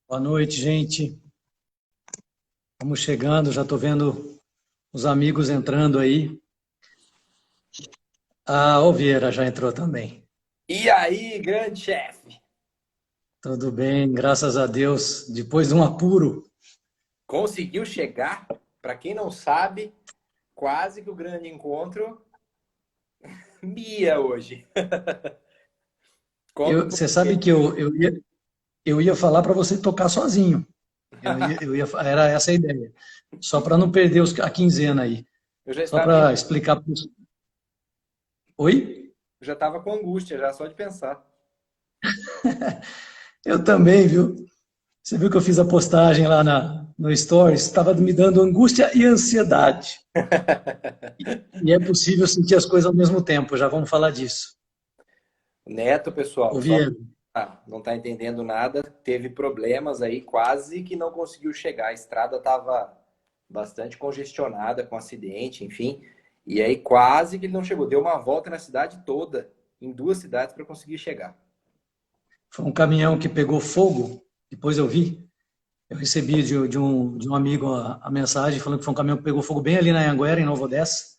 Boa noite, gente. Vamos chegando, já estou vendo os amigos entrando aí. A Vieira já entrou também. E aí, grande chefe? Tudo bem, graças a Deus. Depois de um apuro. Conseguiu chegar? Para quem não sabe, quase que o grande encontro Mia hoje. Conta um Você sabe pouquinho. que eu ia falar para você tocar sozinho. Era essa a ideia. Só para não perder a quinzena aí. Eu já Só estava em... para explicar para os... Oi? eu já estava com angústia, já só de pensar. Eu também, viu? Você viu que eu fiz a postagem lá no Stories? Estava me dando angústia e ansiedade. E é possível sentir as coisas ao mesmo tempo, já vamos falar disso. Neto, pessoal, só Ouvi. não tá entendendo nada, teve problemas aí, quase que não conseguiu chegar. A estrada estava bastante congestionada com acidente, enfim. E aí quase que ele não chegou. Deu uma volta na cidade toda, em duas cidades para conseguir chegar. Foi um caminhão que pegou fogo, depois eu vi. Eu recebi de um amigo a mensagem falando que foi um caminhão que pegou fogo bem ali na Anguera, em Nova Odessa.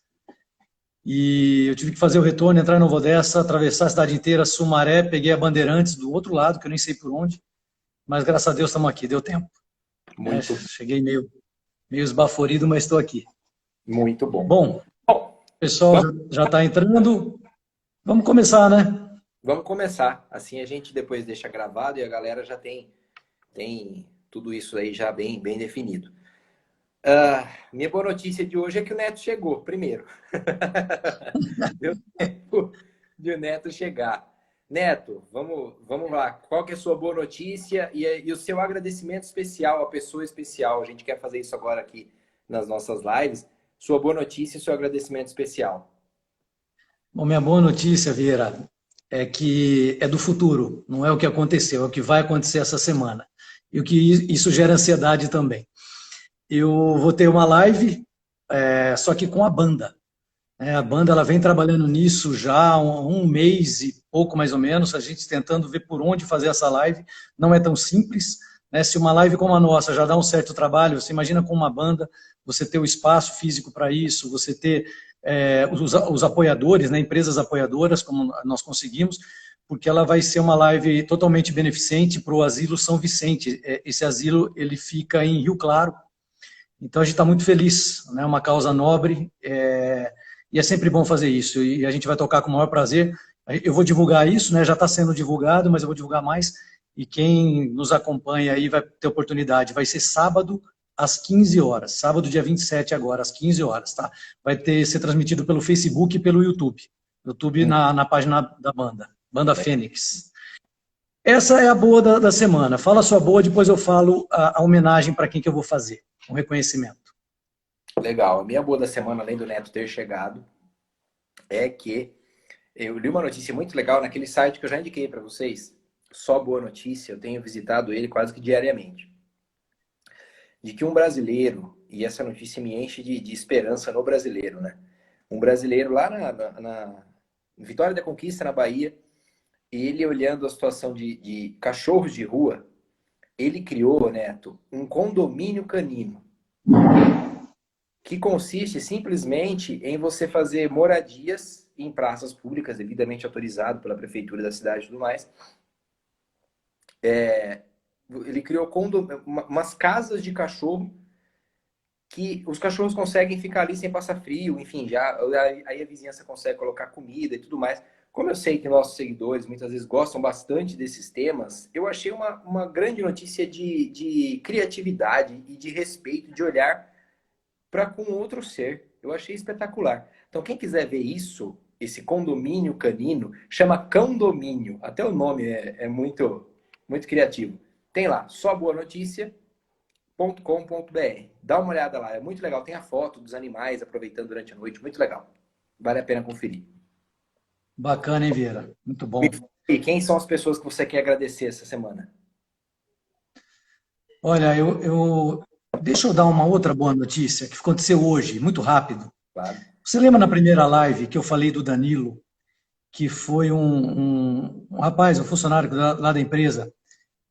E eu tive que fazer o retorno, entrar em Nova Odessa, atravessar a cidade inteira, Sumaré, peguei a Bandeirantes do outro lado, que eu nem sei por onde. Mas graças a Deus estamos aqui, deu tempo. É, Muito, cheguei meio esbaforido, mas estou aqui. muito bom. Bom, o Bom, pessoal vamos, já está entrando. Vamos começar, né? vamos começar. Assim a gente depois deixa gravado e a galera já tem tudo isso aí já bem definido. Minha boa notícia de hoje é que o Neto chegou primeiro. Deu tempo de o Neto chegar. Neto, vamos lá. Qual que é a sua boa notícia e o seu agradecimento especial, a pessoa especial? A gente quer fazer isso agora aqui nas nossas lives. Sua boa notícia e seu agradecimento especial. Bom, minha boa notícia, Vieira, é que é do futuro, não é o que aconteceu, é o que vai acontecer essa semana. E o que isso gera ansiedade também. Eu vou ter uma live, só que com a banda. A banda ela vem trabalhando nisso já há um mês e pouco mais ou menos, a gente tentando ver por onde fazer essa live. Não é tão simples, né? Se uma live como a nossa já dá um certo trabalho, você imagina com uma banda, você ter o espaço físico para isso, você ter os apoiadores, né? Empresas apoiadoras, como nós conseguimos, porque ela vai ser uma live totalmente beneficente para o Asilo São Vicente. Esse asilo ele fica em Rio Claro, então a gente está muito feliz, né? Uma causa nobre, e é sempre bom fazer isso, e a gente vai tocar com o maior prazer. Eu vou divulgar isso, né? Já está sendo divulgado, mas eu vou divulgar mais, e quem nos acompanha aí vai ter oportunidade. Vai ser sábado às 15 horas, sábado dia 27 agora, às 15 horas, tá? Vai ser transmitido pelo Facebook e pelo YouTube. YouTube na página da banda, Banda Fênix. Essa é a boa da semana. Fala a sua boa, depois eu falo a homenagem para quem que eu vou fazer, um reconhecimento. Legal. A minha boa da semana, além do Neto ter chegado, é que eu li uma notícia muito legal naquele site que eu já indiquei para vocês. Só boa notícia, eu tenho visitado ele quase que diariamente. De que um brasileiro, e essa notícia me enche de esperança no brasileiro, né? Um brasileiro lá na Vitória da Conquista, na Bahia, ele olhando a situação de cachorros de rua, ele criou, Neto, um condomínio canino, que consiste simplesmente em você fazer moradias em praças públicas, devidamente autorizado pela prefeitura da cidade e tudo mais. Ele criou umas casas de cachorro que os cachorros conseguem ficar ali sem passar frio, enfim, já aí a vizinhança consegue colocar comida e tudo mais. Como eu sei que nossos seguidores muitas vezes gostam bastante desses temas, eu achei uma grande notícia de criatividade e de respeito, de olhar para com outro ser. Eu achei espetacular. Então, quem quiser ver isso, esse condomínio canino, chama Cãodomínio. Até o nome é muito criativo. Tem lá, só boa notícia .com.br. Dá uma olhada lá, é muito legal. Tem a foto dos animais aproveitando durante a noite, muito legal. Vale a pena conferir. Bacana, hein, Vieira? Muito bom. E quem são as pessoas que você quer agradecer essa semana? Olha, deixa eu dar uma outra boa notícia que aconteceu hoje, muito rápido. Claro. Você lembra na primeira live que eu falei do Danilo, que foi um rapaz, um funcionário lá da empresa,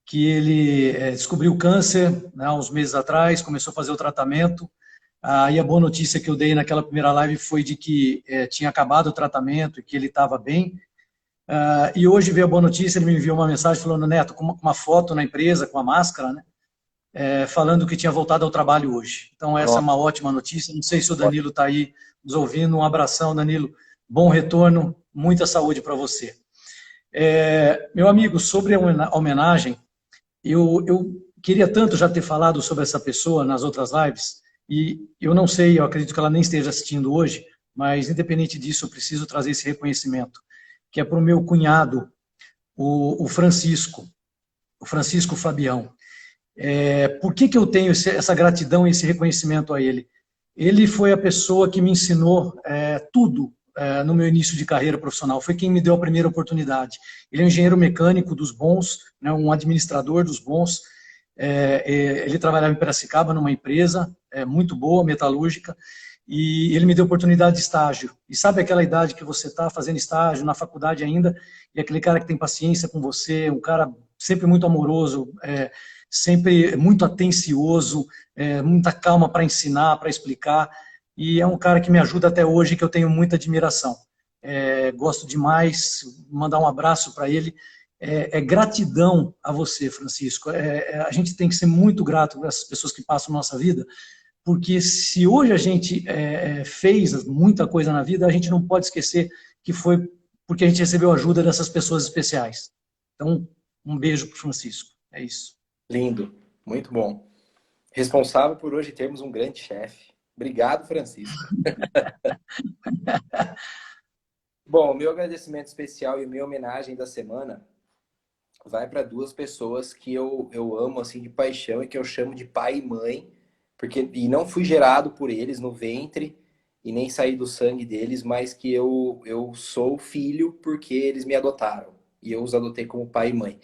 que ele descobriu câncer, né, há uns meses atrás, começou a fazer o tratamento. Aí a boa notícia que eu dei naquela primeira live foi de que tinha acabado o tratamento e que ele estava bem. E hoje veio a boa notícia, ele me enviou uma mensagem falando, Neto, com uma foto na empresa, com a máscara, né, falando que tinha voltado ao trabalho hoje. Então essa é uma ótima notícia. Não sei se o Danilo está aí nos ouvindo. Um abração, Danilo. Bom retorno, muita saúde para você. Meu amigo, sobre a homenagem, eu queria tanto já ter falado sobre essa pessoa nas outras lives, e eu não sei, eu acredito que ela nem esteja assistindo hoje, mas independente disso, eu preciso trazer esse reconhecimento, que é para o meu cunhado, o Francisco Fabião. Por que eu tenho essa gratidão e esse reconhecimento a ele? Ele foi a pessoa que me ensinou tudo no meu início de carreira profissional, foi quem me deu a primeira oportunidade. Ele é um engenheiro mecânico dos bons, né, um administrador dos bons. Ele trabalhava em Piracicaba numa empresa muito boa, metalúrgica, e ele me deu oportunidade de estágio. E sabe aquela idade que você está fazendo estágio na faculdade ainda, e aquele cara que tem paciência com você, um cara sempre muito amoroso, sempre muito atencioso, muita calma para ensinar, para explicar, e é um cara que me ajuda até hoje, que eu tenho muita admiração. Gosto demais, mandar um abraço para ele. Gratidão a você, Francisco. A gente tem que ser muito grato para essas pessoas que passam na nossa vida, porque se hoje a gente fez muita coisa na vida, a gente não pode esquecer que foi porque a gente recebeu ajuda dessas pessoas especiais. Então, um beijo para o Francisco. É isso. Lindo, muito bom. Responsável por hoje termos um grande chefe. Obrigado, Francisco. Bom, meu agradecimento especial e minha homenagem da semana vai para duas pessoas que eu amo assim de paixão e que eu chamo de pai e mãe, e não fui gerado por eles no ventre e nem saí do sangue deles, mas que eu sou filho porque eles me adotaram e eu os adotei como pai e mãe,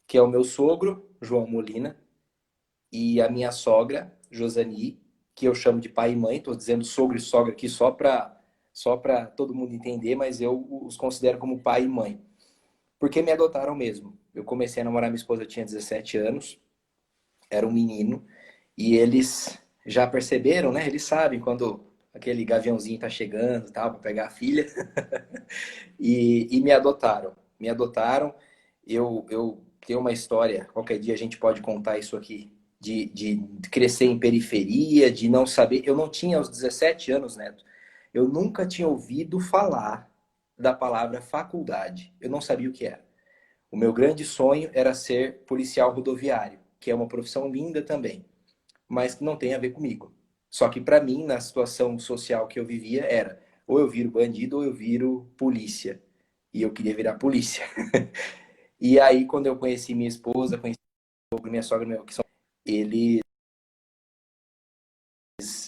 que é o meu sogro, João Molina, e a minha sogra, Josani, que eu chamo de pai e mãe. Estou dizendo sogro e sogra aqui só para todo mundo entender, mas eu os considero como pai e mãe. Porque me adotaram mesmo. Eu comecei a namorar minha esposa, eu tinha 17 anos, era um menino, e eles já perceberam, né? Eles sabem quando aquele gaviãozinho tá chegando, tal, para pegar a filha, e me adotaram. Me adotaram. Eu tenho uma história, qualquer dia a gente pode contar isso aqui, de crescer em periferia, de não saber. Eu não tinha aos 17 anos, Neto, eu nunca tinha ouvido falar da palavra faculdade. Eu não sabia o que era. O meu grande sonho era ser policial rodoviário, que é uma profissão linda também, mas que não tem a ver comigo. Só que para mim, na situação social que eu vivia, era ou eu viro bandido ou eu viro polícia. E eu queria virar polícia. E aí, quando eu conheci minha esposa, conheci minha sogra, que são eles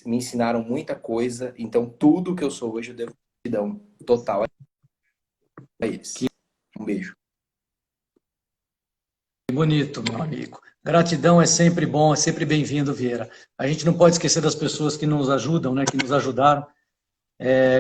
me ensinaram muita coisa, então tudo que eu sou hoje eu devo gratidão total a eles. Um beijo. Que bonito, meu amigo. Gratidão é sempre bom, é sempre bem-vindo, Vieira. A gente não pode esquecer das pessoas que nos ajudam, né, que nos ajudaram.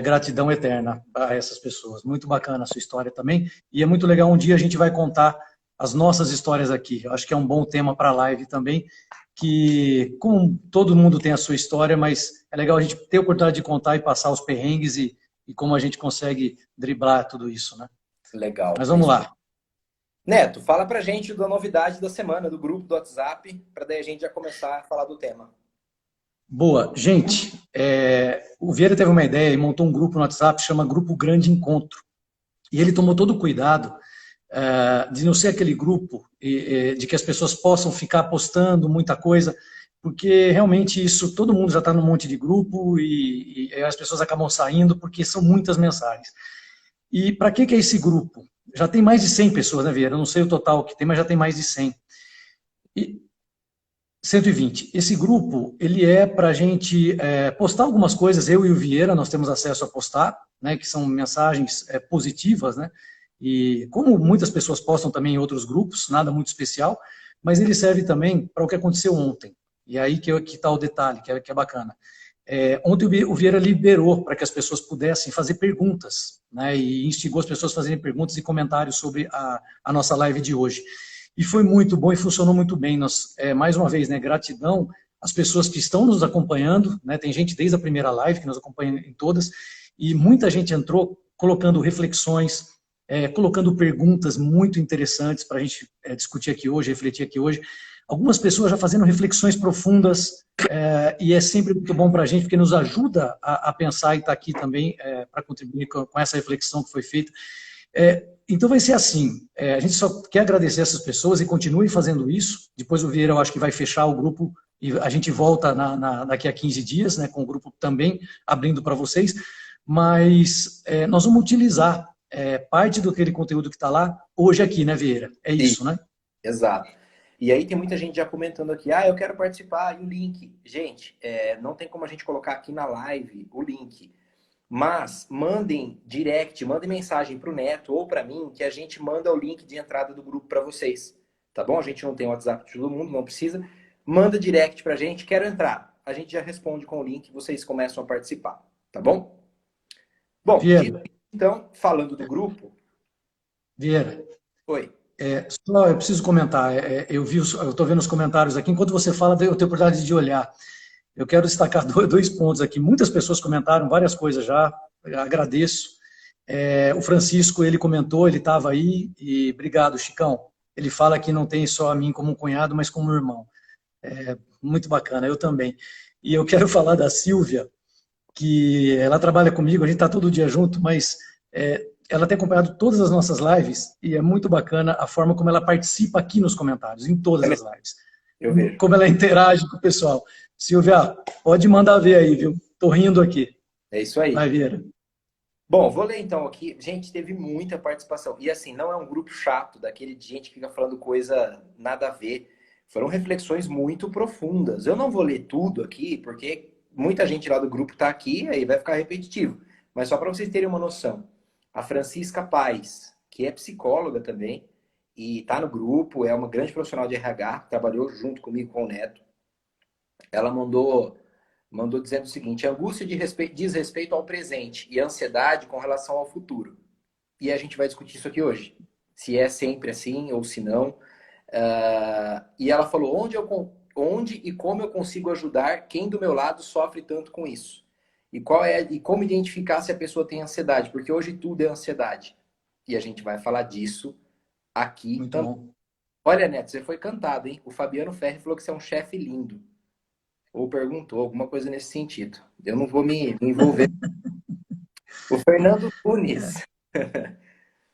Gratidão eterna a essas pessoas. Muito bacana a sua história também. E é muito legal, um dia a gente vai contar as nossas histórias aqui. Eu acho que é um bom tema para a live também, que como todo mundo tem a sua história, mas é legal a gente ter a oportunidade de contar e passar os perrengues e como a gente consegue driblar tudo isso, né? Legal. Mas vamos lá. Neto, fala pra gente da novidade da semana, do grupo do WhatsApp, para daí a gente já começar a falar do tema. Boa. Gente, o Vieira teve uma ideia e montou um grupo no WhatsApp, chama Grupo Grande Encontro. E ele tomou todo o cuidado de não ser aquele grupo de que as pessoas possam ficar postando muita coisa, porque realmente isso, todo mundo já está num monte de grupo e as pessoas acabam saindo porque são muitas mensagens. E para que é esse grupo? Já tem mais de 100 pessoas, né, Vieira? Eu não sei o total que tem, mas já tem mais de 100. E 120. Esse grupo, ele é para a gente postar algumas coisas, eu e o Vieira, nós temos acesso a postar, né, que são mensagens positivas, né, e como muitas pessoas postam também em outros grupos, nada muito especial, mas ele serve também para o que aconteceu ontem. E aí que está o detalhe, que é bacana. Ontem o Vieira liberou para que as pessoas pudessem fazer perguntas, né, e instigou as pessoas a fazerem perguntas e comentários sobre a nossa live de hoje. E foi muito bom e funcionou muito bem. Nós, mais uma vez, né, gratidão às pessoas que estão nos acompanhando, né, tem gente desde a primeira live que nos acompanha em todas, e muita gente entrou colocando reflexões, colocando perguntas muito interessantes para a gente discutir aqui hoje, refletir aqui hoje. Algumas pessoas já fazendo reflexões profundas, e é sempre muito bom para a gente, porque nos ajuda a pensar e estar aqui também para contribuir com essa reflexão que foi feita. Então vai ser assim, a gente só quer agradecer essas pessoas e continue fazendo isso. Depois o Vieira, eu acho que vai fechar o grupo e a gente volta daqui a 15 dias, né, com o grupo também abrindo para vocês, mas nós vamos utilizar parte do aquele conteúdo que está lá hoje aqui, né, Vieira? É isso, né? Exato. E aí tem muita gente já comentando aqui, eu quero participar, e o link. Gente, não tem como a gente colocar aqui na live o link. Mas mandem direct, mandem mensagem para o Neto ou para mim, que a gente manda o link de entrada do grupo para vocês. Tá bom? A gente não tem WhatsApp de todo mundo, não precisa. Manda direct para a gente, quero entrar. A gente já responde com o link e vocês começam a participar. Tá bom? Bom, Vieira, então, falando do grupo... Vieira, Oi. só eu preciso comentar, eu estou vendo os comentários aqui, enquanto você fala, eu tenho a oportunidade de olhar. Eu quero destacar dois pontos aqui. Muitas pessoas comentaram várias coisas já, agradeço. O Francisco, ele comentou, ele estava aí, e obrigado, Chicão. Ele fala que não tem só a mim como um cunhado, mas como um irmão. Muito bacana, eu também. E eu quero falar da Silvia, que ela trabalha comigo, a gente está todo dia junto, mas ela tem acompanhado todas as nossas lives e é muito bacana a forma como ela participa aqui nos comentários, em todas as lives. Eu vejo. Como ela interage com o pessoal. Silvia, pode mandar ver aí, viu? Tô rindo aqui. É isso aí. Vai, Vieira. Bom, vou ler então aqui. Gente, teve muita participação. E assim, não é um grupo chato, daquele de gente que fica falando coisa nada a ver. Foram reflexões muito profundas. Eu não vou ler tudo aqui, porque muita gente lá do grupo está aqui, aí vai ficar repetitivo. Mas só para vocês terem uma noção. A Francisca Paes, que é psicóloga também, e está no grupo, é uma grande profissional de RH, trabalhou junto comigo com o Neto. Ela mandou dizendo o seguinte: angústia diz respeito ao presente e ansiedade com relação ao futuro. E a gente vai discutir isso aqui hoje. Se é sempre assim ou se não. E ela falou, onde e como eu consigo ajudar quem do meu lado sofre tanto com isso? E como identificar se a pessoa tem ansiedade? Porque hoje tudo é ansiedade. E a gente vai falar disso aqui Muito também. bom. Olha, Neto, você foi cantado, hein? O Fabiano Ferri falou que você é um chefe lindo. Ou perguntou alguma coisa nesse sentido. Eu não vou me envolver. O Fernando Nunes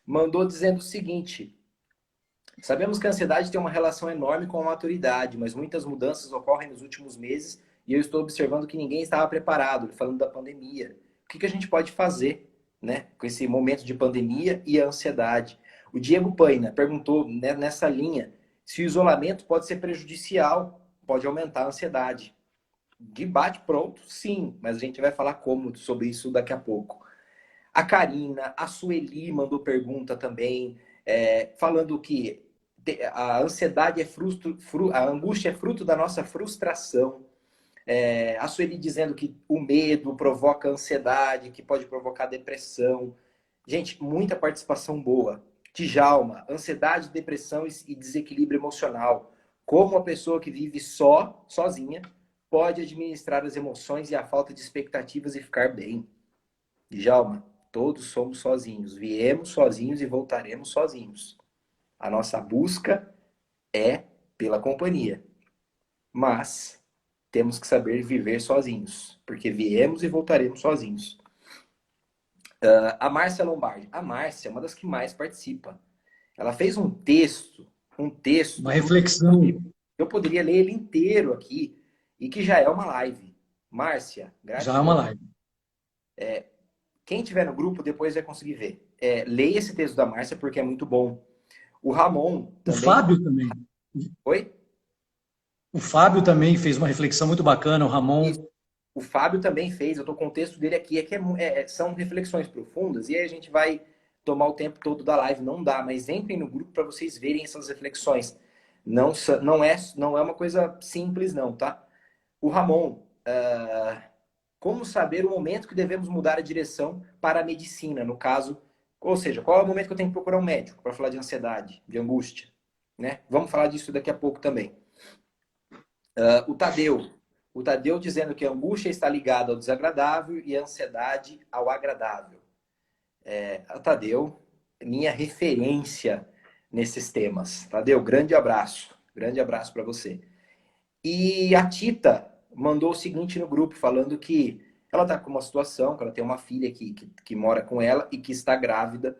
mandou dizendo o seguinte: sabemos que a ansiedade tem uma relação enorme com a maturidade, mas muitas mudanças ocorrem nos últimos meses e eu estou observando que ninguém estava preparado, falando da pandemia. O que a gente pode fazer, né, com esse momento de pandemia e a ansiedade? O Diego Paina perguntou, né, nessa linha, se o isolamento pode ser prejudicial, pode aumentar a ansiedade. De bate pronto, sim, mas a gente vai falar como sobre isso daqui a pouco. A Karina, a Sueli mandou pergunta também, falando que a ansiedade a angústia é fruto da nossa frustração. A Sueli dizendo que o medo provoca ansiedade, que pode provocar depressão. Gente, muita participação boa. Djalma, ansiedade, depressão e desequilíbrio emocional. Como a pessoa que vive sozinha, pode administrar as emoções e a falta de expectativas e ficar bem. Djalma, todos somos sozinhos. Viemos sozinhos e voltaremos sozinhos. A nossa busca é pela companhia. Mas temos que saber viver sozinhos, porque viemos e voltaremos sozinhos. A Márcia Lombardi. A Márcia é uma das que mais participa. Ela fez um texto. Uma reflexão. Eu poderia ler ele inteiro aqui, e que já é uma live. Márcia, gratidão. Já é uma live. Quem tiver no grupo depois vai conseguir ver. Leia esse texto da Márcia porque é muito bom. O Ramon também. O Fábio também. Oi? O Fábio também fez uma reflexão muito bacana, o Ramon. Isso. O Fábio também fez, eu estou com o texto dele aqui, são reflexões profundas, e aí a gente vai tomar o tempo todo da live, não dá, mas entrem no grupo para vocês verem essas reflexões. Não é uma coisa simples não, tá? O Ramon, como saber o momento que devemos mudar a direção para a medicina, no caso, ou seja, qual é o momento que eu tenho que procurar um médico para falar de ansiedade, de angústia, né? Vamos falar disso daqui a pouco também. O Tadeu dizendo que a angústia está ligada ao desagradável e a ansiedade ao agradável. O Tadeu, minha referência nesses temas. Tadeu, grande abraço para você. E a Tita mandou o seguinte no grupo, falando que ela está com uma situação, que ela tem uma filha que mora com ela e que está grávida,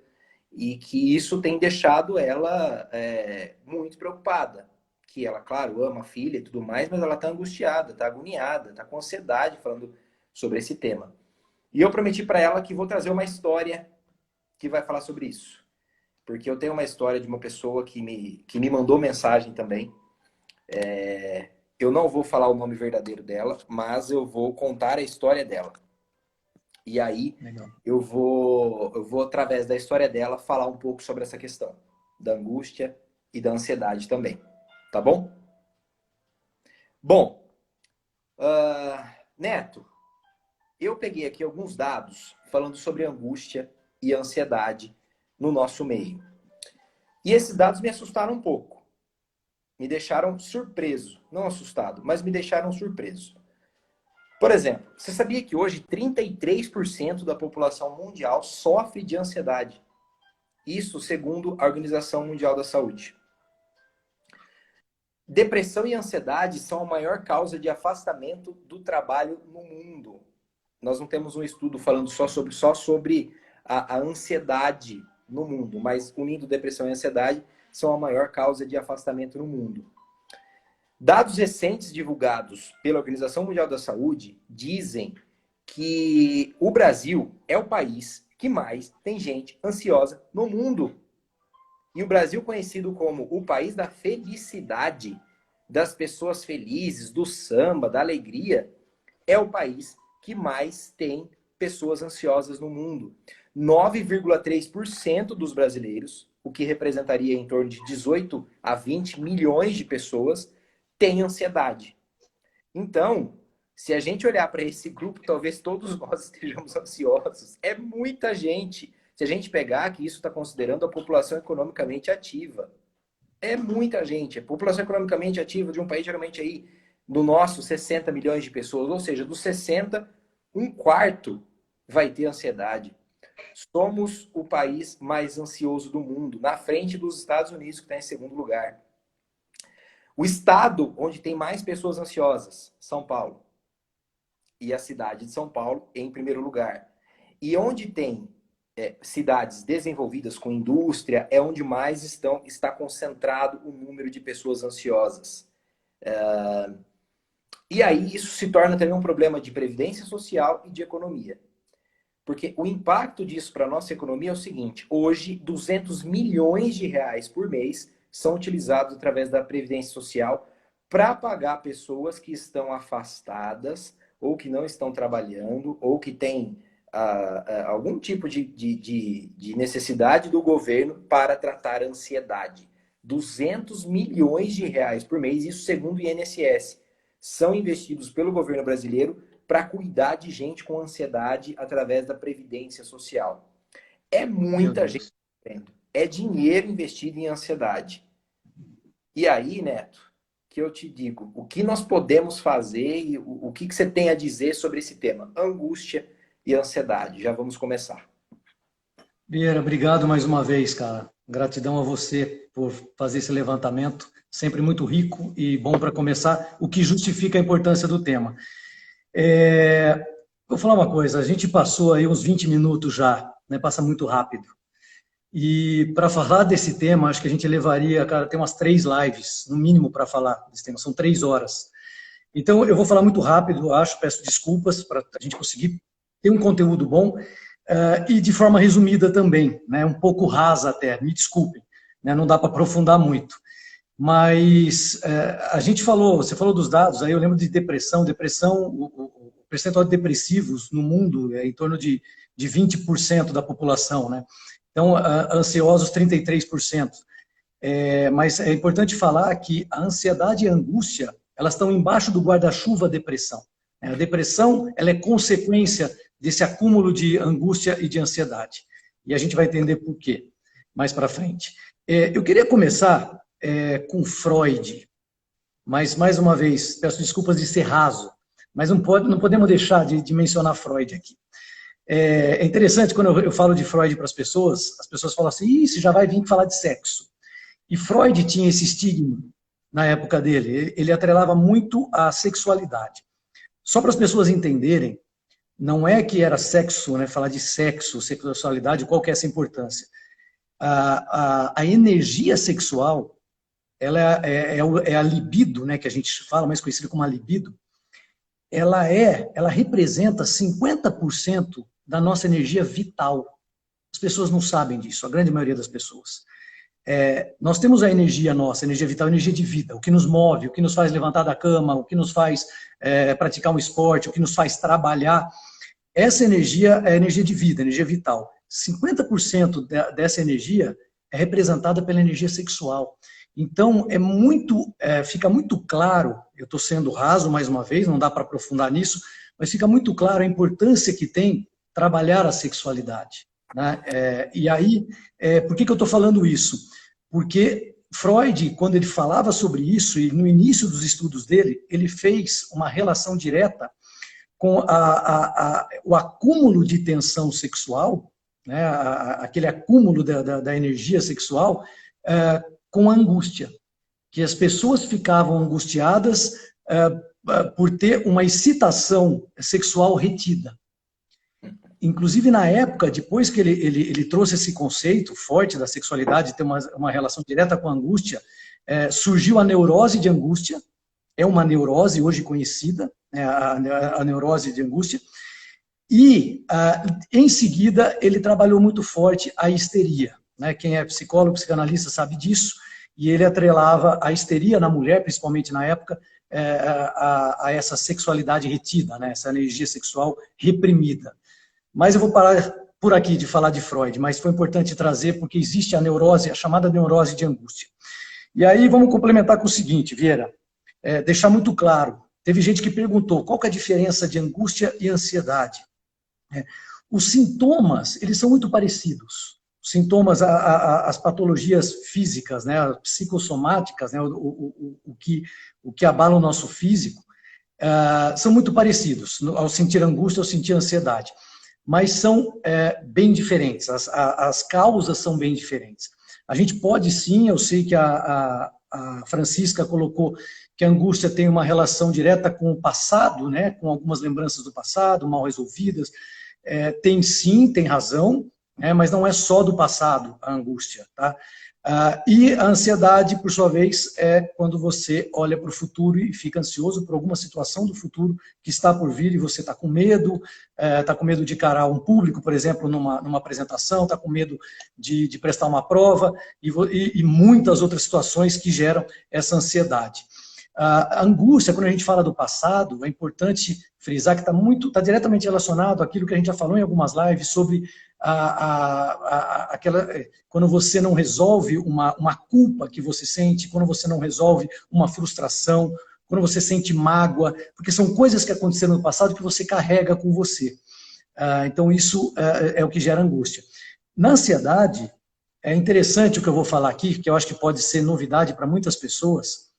e que isso tem deixado ela muito preocupada. Que ela, claro, ama a filha e tudo mais, mas ela está angustiada, está agoniada, está com ansiedade falando sobre esse tema. E eu prometi para ela que vou trazer uma história que vai falar sobre isso. Porque eu tenho uma história de uma pessoa que me mandou mensagem também. Eu não vou falar o nome verdadeiro dela, mas eu vou contar a história dela. E aí, legal, eu vou, através da história dela, falar um pouco sobre essa questão da angústia e da ansiedade também. Tá bom? Bom, Neto, eu peguei aqui alguns dados falando sobre angústia e ansiedade no nosso meio. E esses dados me assustaram um pouco. Me deixaram surpreso. Não assustado, mas me deixaram surpreso. Por exemplo, você sabia que hoje 33% da população mundial sofre de ansiedade? Isso segundo a Organização Mundial da Saúde. Depressão e ansiedade são a maior causa de afastamento do trabalho no mundo. Nós não temos um estudo falando só sobre a ansiedade no mundo, mas unindo depressão e ansiedade são a maior causa de afastamento no mundo. Dados recentes divulgados pela Organização Mundial da Saúde dizem que o Brasil é o país que mais tem gente ansiosa no mundo. E o Brasil, conhecido como o país da felicidade, das pessoas felizes, do samba, da alegria, é o país que mais tem pessoas ansiosas no mundo. 9,3% dos brasileiros, o que representaria em torno de 18 a 20 milhões de pessoas, têm ansiedade. Então, se a gente olhar para esse grupo, talvez todos nós estejamos ansiosos. É muita gente. Se a gente pegar que isso está considerando a população economicamente ativa. É muita gente. A população economicamente ativa de um país, geralmente aí, no nosso, 60 milhões de pessoas. Ou seja, dos 60, um quarto vai ter ansiedade. Somos o país mais ansioso do mundo, na frente dos Estados Unidos, que está em segundo lugar. O estado onde tem mais pessoas ansiosas, São Paulo. E a cidade de São Paulo em primeiro lugar. E onde tem cidades desenvolvidas com indústria, é onde mais está concentrado o número de pessoas ansiosas. E aí isso se torna também um problema de previdência social e de economia. Porque o impacto disso para a nossa economia é o seguinte: hoje, 200 milhões de reais por mês são utilizados através da Previdência Social para pagar pessoas que estão afastadas, ou que não estão trabalhando, ou que têm algum tipo de necessidade do governo para tratar a ansiedade. 200 milhões de reais por mês, isso segundo o INSS, são investidos pelo governo brasileiro para cuidar de gente com ansiedade através da Previdência Social. É muita gente. É dinheiro investido em ansiedade. E aí, Neto, que eu te digo, o que nós podemos fazer e o que você tem a dizer sobre esse tema? Angústia e ansiedade. Já vamos começar. Vieira, obrigado mais uma vez, cara. Gratidão a você por fazer esse levantamento, sempre muito rico e bom para começar, o que justifica a importância do tema. Vou falar uma coisa, a gente passou aí uns 20 minutos já, né? Passa muito rápido. E para falar desse tema, acho que a gente levaria, cara, tem umas 3 lives, no mínimo, para falar desse tema, são 3 horas. Então, eu vou falar muito rápido, peço desculpas para a gente conseguir ter um conteúdo bom e de forma resumida também, né, um pouco rasa até, me desculpem, né, não dá para aprofundar muito. Mas a gente falou, você falou dos dados, aí eu lembro de depressão, o percentual de depressivos no mundo é em torno de 20% da população, né? Então, ansiosos 33%. Mas é importante falar que a ansiedade e a angústia, elas estão embaixo do guarda-chuva depressão. A depressão, ela é consequência desse acúmulo de angústia e de ansiedade. E a gente vai entender por quê mais para frente. Eu queria começar com Freud, mas, mais uma vez, peço desculpas de ser raso, mas não podemos deixar de mencionar Freud aqui. É interessante, quando eu falo de Freud para as pessoas falam assim, você já vai vir falar de sexo. E Freud tinha esse estigma na época dele, ele atrelava muito à sexualidade. Só para as pessoas entenderem, não é que era sexo, né, falar de sexo, sexualidade, qual que é essa importância? A energia sexual, ela é a libido, né, que a gente fala, mais conhecida como a libido, ela representa 50% da nossa energia vital. As pessoas não sabem disso, a grande maioria das pessoas. Nós temos a energia nossa, energia vital, energia de vida, o que nos move, o que nos faz levantar da cama, o que nos faz praticar um esporte, o que nos faz trabalhar. Essa energia é a energia de vida, energia vital. 50% dessa energia é representada pela energia sexual. Então, fica muito claro, eu estou sendo raso mais uma vez, não dá para aprofundar nisso, mas fica muito claro a importância que tem trabalhar a sexualidade. Né? E aí, por que eu estou falando isso? Porque Freud, quando ele falava sobre isso, e no início dos estudos dele, ele fez uma relação direta com o acúmulo de tensão sexual, né? Aquele acúmulo da energia sexual, com a angústia, que as pessoas ficavam angustiadas por ter uma excitação sexual retida. Inclusive, na época, depois que ele trouxe esse conceito forte da sexualidade, ter uma relação direta com a angústia, surgiu a neurose de angústia, é uma neurose hoje conhecida, a neurose de angústia, e, em seguida, ele trabalhou muito forte a histeria. Né? Quem é psicólogo, psicanalista sabe disso, e ele atrelava a histeria na mulher, principalmente na época, a essa sexualidade retida, né? Essa energia sexual reprimida. Mas eu vou parar por aqui de falar de Freud, mas foi importante trazer porque existe a neurose, a chamada neurose de angústia. E aí vamos complementar com o seguinte, Vieira, deixar muito claro, teve gente que perguntou qual que é a diferença de angústia e ansiedade. Os sintomas, eles são muito parecidos. Os sintomas, as patologias físicas, né, as psicossomáticas, né, o que abala o nosso físico, são muito parecidos, ao sentir angústia, ao sentir ansiedade. Mas são bem diferentes, as causas são bem diferentes. A gente pode sim, eu sei que a Francisca colocou que a angústia tem uma relação direta com o passado, né, com algumas lembranças do passado, mal resolvidas. Tem sim, tem razão, mas não é só do passado a angústia. Tá? E a ansiedade, por sua vez, é quando você olha para o futuro e fica ansioso por alguma situação do futuro que está por vir e você está com medo de encarar um público, por exemplo, numa apresentação, está com medo de prestar uma prova e muitas outras situações que geram essa ansiedade. A angústia, quando a gente fala do passado, é importante frisar que está diretamente relacionado àquilo que a gente já falou em algumas lives sobre quando você não resolve uma culpa que você sente, quando você não resolve uma frustração, quando você sente mágoa, porque são coisas que aconteceram no passado que você carrega com você. Então isso é o que gera angústia. Na ansiedade, é interessante o que eu vou falar aqui, que eu acho que pode ser novidade para muitas pessoas.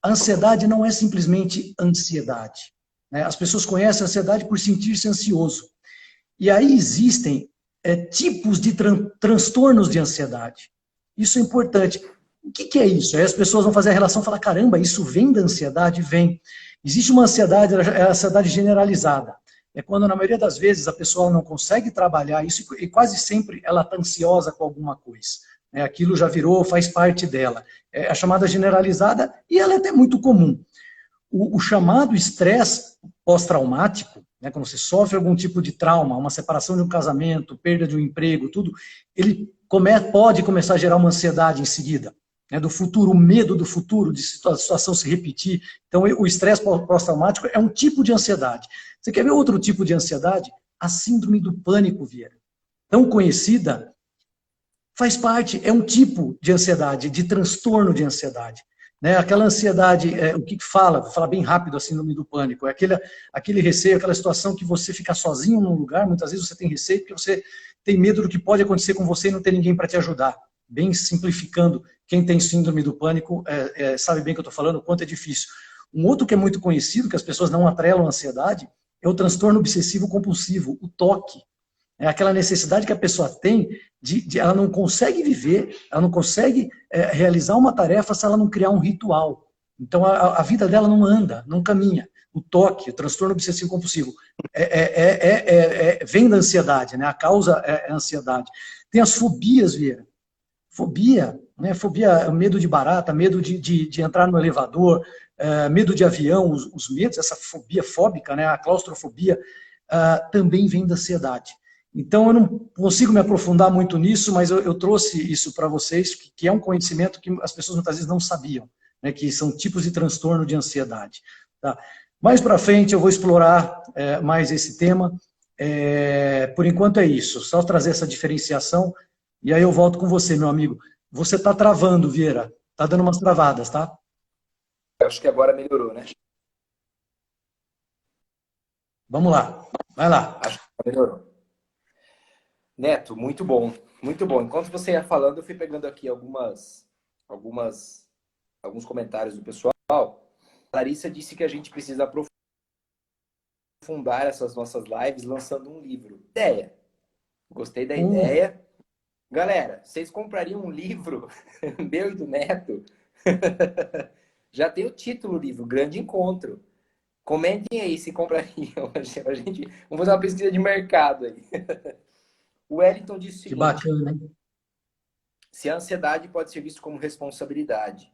A ansiedade não é simplesmente ansiedade. Né? As pessoas conhecem a ansiedade por sentir-se ansioso. E aí existem tipos de transtornos de ansiedade. Isso é importante. O que é isso? Aí as pessoas vão fazer a relação e falar, caramba, isso vem da ansiedade? Vem. Existe uma ansiedade, é a ansiedade generalizada. É quando, na maioria das vezes, a pessoa não consegue trabalhar isso e quase sempre ela está ansiosa com alguma coisa. Aquilo já virou, faz parte dela. É a chamada generalizada e ela é até muito comum. O chamado estresse pós-traumático, né, quando você sofre algum tipo de trauma, uma separação de um casamento, perda de um emprego, tudo, ele pode começar a gerar uma ansiedade em seguida, né, do futuro, o medo do futuro, de a situação se repetir. Então, o estresse pós-traumático é um tipo de ansiedade. Você quer ver outro tipo de ansiedade? A síndrome do pânico, Vieira. Tão conhecida, faz parte, é um tipo de ansiedade, de transtorno de ansiedade. Né? Aquela ansiedade, o que fala? Vou falar bem rápido a síndrome do pânico, é aquele receio, aquela situação que você fica sozinho num lugar, muitas vezes você tem receio porque você tem medo do que pode acontecer com você e não ter ninguém para te ajudar. Bem simplificando quem tem síndrome do pânico sabe bem o que eu estou falando, o quanto é difícil. Um outro que é muito conhecido, que as pessoas não atrelam à ansiedade, é o transtorno obsessivo compulsivo, o TOC. É aquela necessidade que a pessoa tem ela não consegue viver, ela não consegue realizar uma tarefa se ela não criar um ritual. Então a vida dela não anda, não caminha. O TOC, o transtorno obsessivo compulsivo, vem da ansiedade, né? A causa é a ansiedade. Tem as fobias, Vieira. Fobia, né? Fobia, medo de barata, medo de entrar no elevador, medo de avião, os medos, essa fobia fóbica, né? A claustrofobia, também vem da ansiedade. Então, eu não consigo me aprofundar muito nisso, mas eu trouxe isso para vocês, que é um conhecimento que as pessoas muitas vezes não sabiam, né? Que são tipos de transtorno de ansiedade. Tá? Mais para frente eu vou explorar mais esse tema. Por enquanto é isso, só trazer essa diferenciação, e aí eu volto com você, meu amigo. Você está travando, Vieira, está dando umas travadas, tá? Acho que agora melhorou, né? Vamos lá, vai lá. Acho que melhorou. Neto, muito bom, muito bom. Enquanto você ia falando, eu fui pegando aqui alguns comentários do pessoal. Larissa disse que a gente precisa aprofundar essas nossas lives lançando um livro. Ideia. Gostei da ideia. Galera, vocês comprariam um livro meu e do Neto? Já tem o título do livro, Grande Encontro. Comentem aí se comprariam. Vamos fazer uma pesquisa de mercado aí. O Wellington disse o seguinte: que bacana, hein? Se a ansiedade pode ser vista como responsabilidade.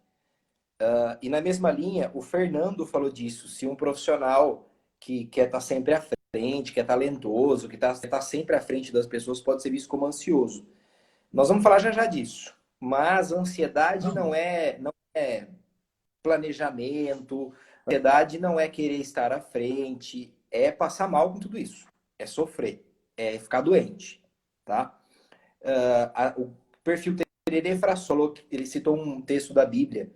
E na mesma linha, o Fernando falou disso. Se um profissional que quer estar sempre à frente, que é talentoso, que está sempre à frente das pessoas, pode ser visto como ansioso. Nós vamos falar já disso. Mas a ansiedade não é planejamento, a ansiedade não é querer estar à frente, é passar mal com tudo isso. É sofrer, é ficar doente, tá? O perfil Tererê Frassolo, ele citou um texto da Bíblia,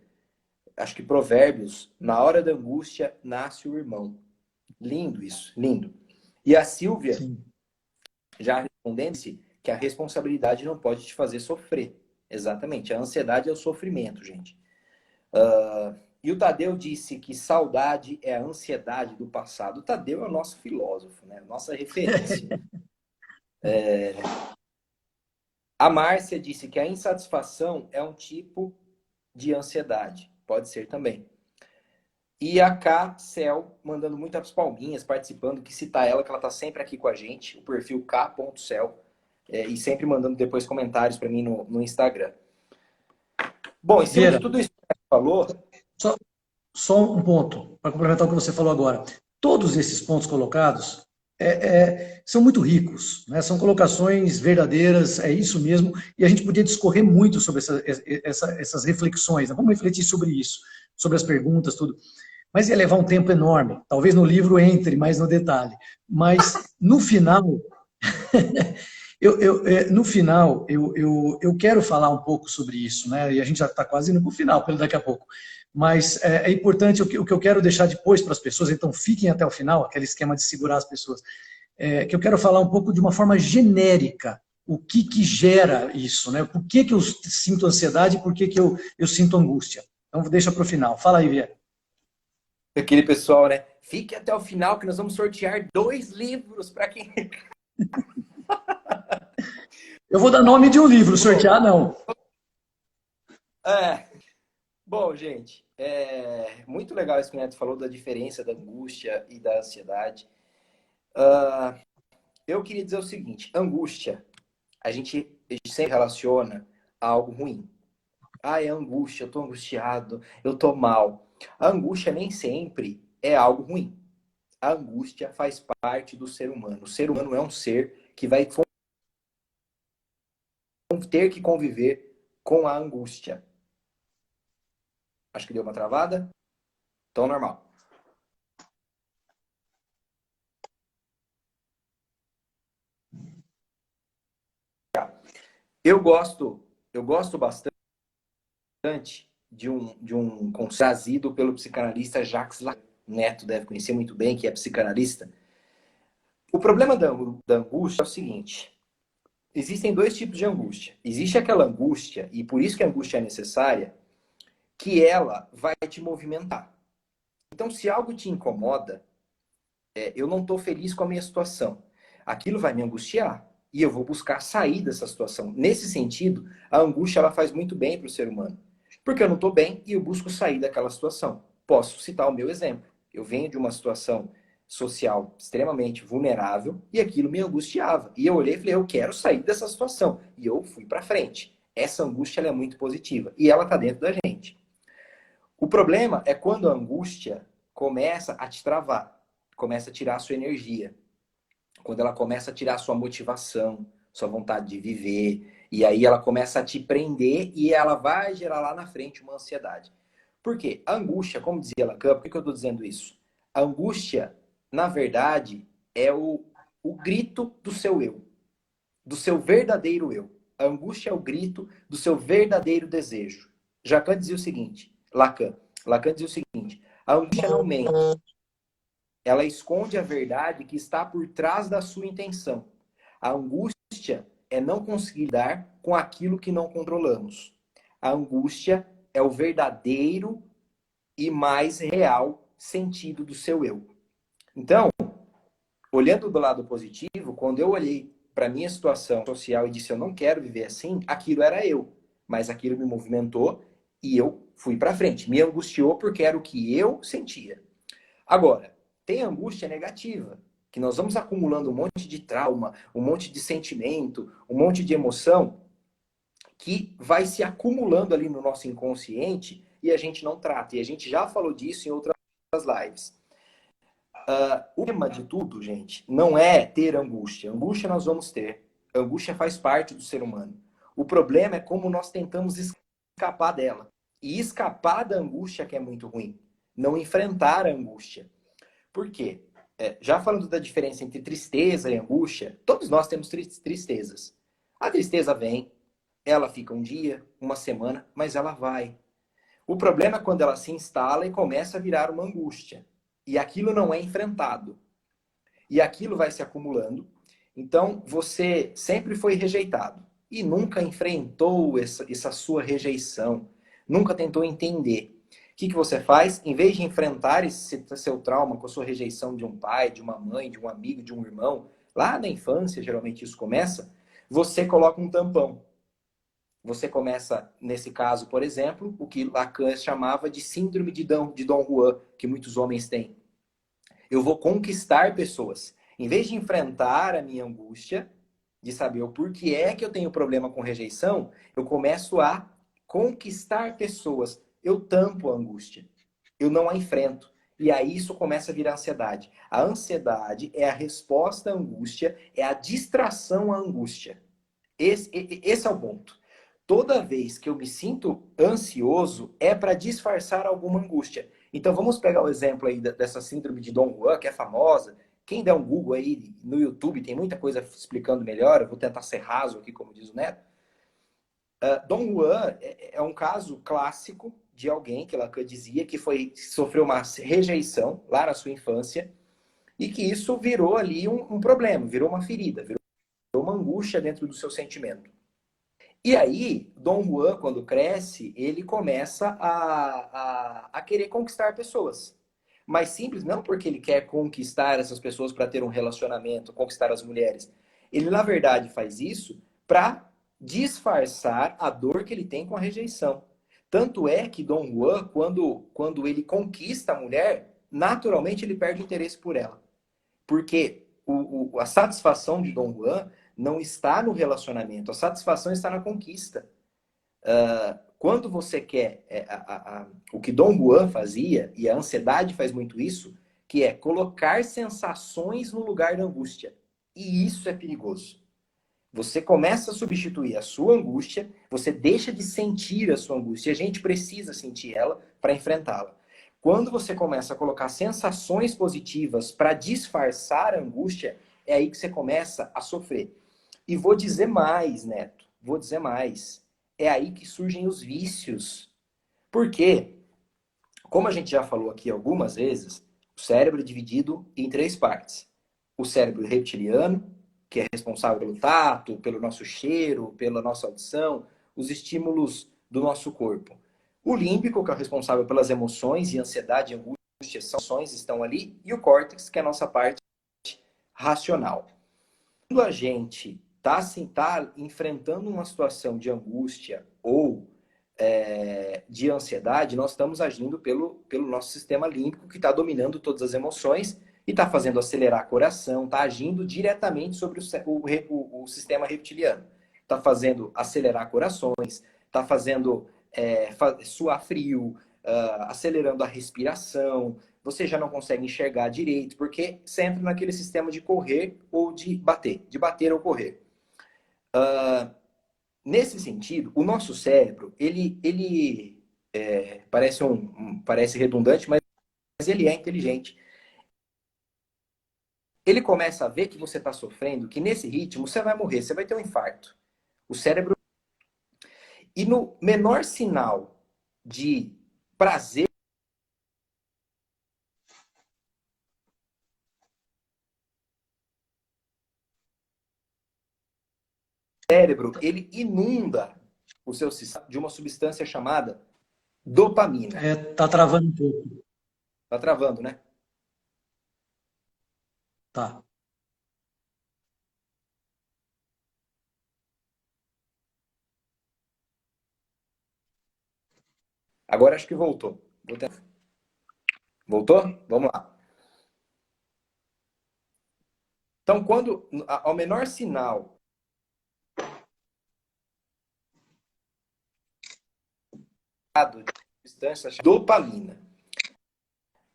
acho que Provérbios: na hora da angústia nasce o irmão. Lindo isso, lindo. E a Silvia, Sim. já respondendo-se, que a responsabilidade não pode te fazer sofrer. Exatamente, a ansiedade é o sofrimento, gente. E o Tadeu disse que saudade é a ansiedade do passado. O Tadeu é o nosso filósofo, né? Nossa referência. A Márcia disse que a insatisfação é um tipo de ansiedade. Pode ser também. E a K Cel, mandando muitas palminhas, participando, que cita ela, que ela está sempre aqui com a gente, o perfil k.cel, e sempre mandando depois comentários para mim no Instagram. Bom, em cima de tudo isso que você falou... Só um ponto, para complementar o que você falou agora. Todos esses pontos colocados são muito ricos, né? São colocações verdadeiras, é isso mesmo, e a gente podia discorrer muito sobre essas reflexões, né? Vamos refletir sobre isso, sobre as perguntas, tudo. Mas ia levar um tempo enorme, talvez no livro entre mais no detalhe. Mas, no final, eu quero falar um pouco sobre isso, né? E a gente já está quase indo para o final, pelo daqui a pouco. Mas é importante, o que eu quero deixar depois para as pessoas, então fiquem até o final, aquele esquema de segurar as pessoas, que eu quero falar um pouco de uma forma genérica, o que gera isso, né? Por que eu sinto ansiedade e por que eu sinto angústia. Então deixa para o final. Fala aí, Vieira. Aquele pessoal, né? Fique até o final que nós vamos sortear 2 livros para quem... Eu vou dar nome de um livro, sortear não. Bom, gente, muito legal isso que o Neto falou da diferença da angústia e da ansiedade. Eu queria dizer o seguinte: angústia, a gente sempre relaciona a algo ruim. É angústia, eu tô angustiado, eu tô mal. A angústia nem sempre é algo ruim. A angústia faz parte do ser humano. O ser humano é um ser que vai ter que conviver com a angústia. Acho que deu uma travada. Então, normal. Eu gosto bastante de um conceito trazido pelo psicanalista Jacques Lacan. Neto deve conhecer muito bem, que é psicanalista. O problema da angústia é o seguinte: existem dois tipos de angústia. Existe aquela angústia, e por isso que a angústia é necessária, que ela vai te movimentar. Então, se algo te incomoda, eu não estou feliz com a minha situação. Aquilo vai me angustiar. E eu vou buscar sair dessa situação. Nesse sentido, a angústia ela faz muito bem para o ser humano. Porque eu não estou bem e eu busco sair daquela situação. Posso citar o meu exemplo. Eu venho de uma situação social extremamente vulnerável e aquilo me angustiava. E eu olhei e falei, eu quero sair dessa situação. E eu fui para frente. Essa angústia ela é muito positiva. E ela está dentro da gente. O problema é quando a angústia começa a te travar, começa a tirar a sua energia, quando ela começa a tirar a sua motivação, sua vontade de viver, e aí ela começa a te prender e ela vai gerar lá na frente uma ansiedade. Por quê? A angústia, como dizia Lacan, por que eu estou dizendo isso? A angústia, na verdade, é o grito do seu eu, do seu verdadeiro eu. A angústia é o grito do seu verdadeiro desejo. Lacan dizia o seguinte, Lacan dizia o seguinte, a angústia não mente, ela esconde a verdade que está por trás da sua intenção. A angústia é não conseguir lidar com aquilo que não controlamos. A angústia é o verdadeiro e mais real sentido do seu eu. Então, olhando do lado positivo, quando eu olhei para a minha situação social e disse eu não quero viver assim, aquilo era eu. Mas aquilo me movimentou e eu fui para frente. Me angustiou porque era o que eu sentia. Agora, tem angústia negativa, que nós vamos acumulando um monte de trauma, um monte de sentimento, um monte de emoção, que vai se acumulando ali no nosso inconsciente e a gente não trata. E a gente já falou disso em outras lives. O tema de tudo, gente, não é ter angústia. Angústia nós vamos ter. Angústia faz parte do ser humano. O problema é como nós tentamos escapar dela. E escapar da angústia que é muito ruim. Não enfrentar a angústia. Por quê? Já falando da diferença entre tristeza e angústia, todos nós temos tristezas. A tristeza vem, ela fica um dia, uma semana, mas ela vai. O problema é quando ela se instala e começa a virar uma angústia. E aquilo não é enfrentado. E aquilo vai se acumulando. Então, você sempre foi rejeitado. E nunca enfrentou essa sua rejeição. Nunca tentou entender. O que você faz? Em vez de enfrentar esse seu trauma com a sua rejeição de um pai, de uma mãe, de um amigo, de um irmão, lá na infância, geralmente isso começa, você coloca um tampão. Você começa, nesse caso, por exemplo, o que Lacan chamava de síndrome de Dom Juan, que muitos homens têm. Eu vou conquistar pessoas. Em vez de enfrentar a minha angústia, de saber o porquê é que eu tenho problema com rejeição, eu começo a conquistar pessoas. Eu tampo a angústia. Eu não a enfrento. E aí isso começa a virar ansiedade. A ansiedade é a resposta à angústia, é a distração à angústia. Esse é o ponto. Toda vez que eu me sinto ansioso, é para disfarçar alguma angústia. Então vamos pegar o exemplo aí dessa síndrome de Dom Juan, que é famosa. Quem der um Google aí no YouTube, tem muita coisa explicando melhor. Eu vou tentar ser raso aqui, como diz o Neto. Dom Juan é um caso clássico de alguém que Lacan dizia que sofreu uma rejeição lá na sua infância e que isso virou ali um problema, virou uma ferida, virou uma angústia dentro do seu sentimento. E aí, Dom Juan, quando cresce, ele começa a querer conquistar pessoas. Mas simples, não porque ele quer conquistar essas pessoas para ter um relacionamento, conquistar as mulheres. Ele, na verdade, faz isso para disfarçar a dor que ele tem com a rejeição. Tanto é que Dom Juan, quando ele conquista a mulher, naturalmente ele perde interesse por ela. Porque a satisfação de Dom Juan não está no relacionamento, a satisfação está na conquista. Quando você quer o que Dom Juan fazia, e a ansiedade faz muito isso, que é colocar sensações no lugar da angústia. E isso é perigoso. Você começa a substituir a sua angústia, você deixa de sentir a sua angústia, e a gente precisa sentir ela para enfrentá-la. Quando você começa a colocar sensações positivas para disfarçar a angústia, é aí que você começa a sofrer. E vou dizer mais, Neto, vou dizer mais. É aí que surgem os vícios. Por quê? Como a gente já falou aqui algumas vezes, o cérebro é dividido em três partes. O cérebro reptiliano, que é responsável pelo tato, pelo nosso cheiro, pela nossa audição, os estímulos do nosso corpo. O límbico, que é o responsável pelas emoções, e ansiedade e angústia são emoções, estão ali, e o córtex, que é a nossa parte racional. Quando a gente está assim, enfrentando uma situação de angústia ou de ansiedade, nós estamos agindo pelo nosso sistema límbico, que está dominando todas as emoções e está fazendo acelerar o coração, está agindo diretamente sobre o sistema reptiliano. Está fazendo acelerar corações, está fazendo suar frio, acelerando a respiração. Você já não consegue enxergar direito, porque você entra naquele sistema de correr ou de bater ou correr. Nesse sentido, o nosso cérebro, ele parece redundante, mas ele é inteligente. Ele começa a ver que você está sofrendo, que nesse ritmo você vai morrer, você vai ter um infarto. O cérebro... E no menor sinal de prazer, o cérebro, ele inunda o seu sistema de uma substância chamada dopamina. Tá travando um pouco. Tá travando, né? Tá. Agora acho que voltou. Voltou? Vamos lá. Então, quando ao menor sinal de substância chamada dopamina.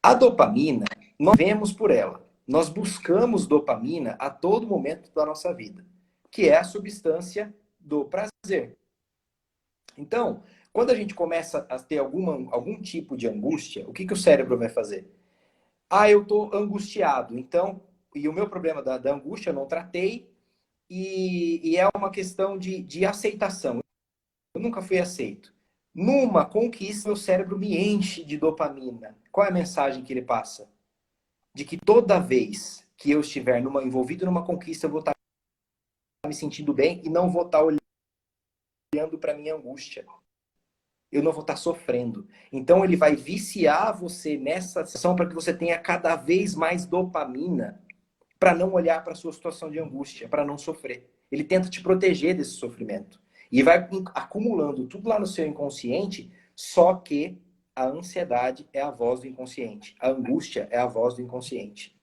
A dopamina, nós vemos por ela. Nós buscamos dopamina a todo momento da nossa vida, que é a substância do prazer. Então, quando a gente começa a ter algum tipo de angústia, o que o cérebro vai fazer? Eu estou angustiado, então, e o meu problema da angústia eu não tratei, e é uma questão de aceitação. Eu nunca fui aceito. Numa conquista, meu cérebro me enche de dopamina. Qual é a mensagem que ele passa? De que toda vez que eu estiver envolvido numa conquista, eu vou estar me sentindo bem e não vou estar olhando para minha angústia. Eu não vou estar sofrendo. Então ele vai viciar você nessa situação para que você tenha cada vez mais dopamina para não olhar para a sua situação de angústia, para não sofrer. Ele tenta te proteger desse sofrimento. E vai acumulando tudo lá no seu inconsciente, só que a ansiedade é a voz do inconsciente. A angústia é a voz do inconsciente.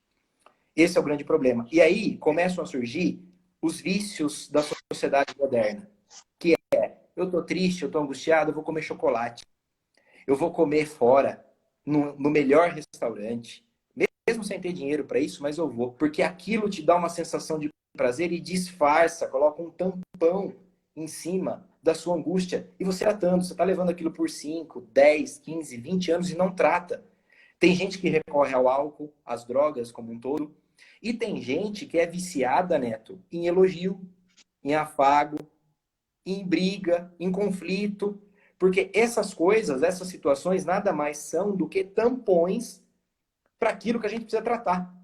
Esse é o grande problema. E aí começam a surgir os vícios da sociedade moderna. Que é, eu tô triste, eu tô angustiado, eu vou comer chocolate. Eu vou comer fora, no melhor restaurante. Mesmo sem ter dinheiro para isso, mas eu vou. Porque aquilo te dá uma sensação de prazer e disfarça, coloca um tampão em cima da sua angústia. E você tratando, você está levando aquilo por 5, 10, 15, 20 anos e não trata. Tem gente que recorre ao álcool, às drogas como um todo. E tem gente que é viciada, Neto, em elogio, em afago, em briga, em conflito. Porque essas coisas, essas situações, nada mais são do que tampões para aquilo que a gente precisa tratar.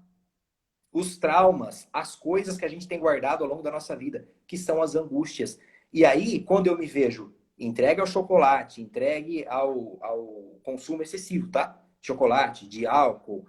Os traumas, as coisas que a gente tem guardado ao longo da nossa vida, que são as angústias. E aí, quando eu me vejo entregue ao chocolate, entregue ao consumo excessivo, tá? Chocolate, de álcool,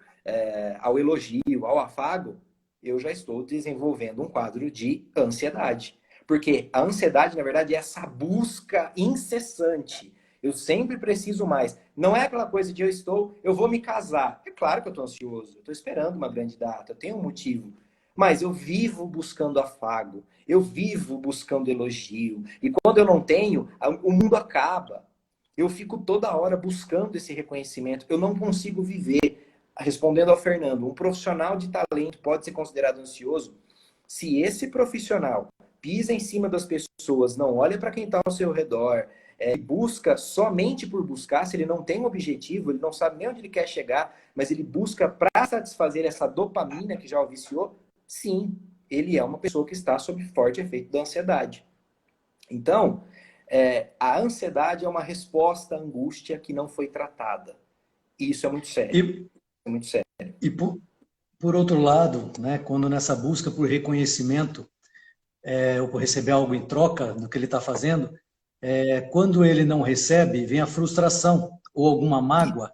ao elogio, ao afago, eu já estou desenvolvendo um quadro de ansiedade. Porque a ansiedade, na verdade, é essa busca incessante. Eu sempre preciso mais. Não é aquela coisa de eu vou me casar. É claro que eu estou ansioso, eu estou esperando uma grande data, eu tenho um motivo. Mas eu vivo buscando afago, eu vivo buscando elogio. E quando eu não tenho, o mundo acaba. Eu fico toda hora buscando esse reconhecimento. Eu não consigo viver. Respondendo ao Fernando, um profissional de talento pode ser considerado ansioso se esse profissional pisa em cima das pessoas, não olha para quem está ao seu redor, busca somente por buscar, se ele não tem um objetivo, ele não sabe nem onde ele quer chegar, mas ele busca para satisfazer essa dopamina que já o viciou, sim, ele é uma pessoa que está sob forte efeito da ansiedade. Então, a ansiedade é uma resposta à angústia que não foi tratada. E isso é muito sério. E, É muito sério. e por outro lado, né, quando nessa busca por reconhecimento, ou por receber algo em troca do que ele está fazendo, quando ele não recebe, vem a frustração ou alguma mágoa,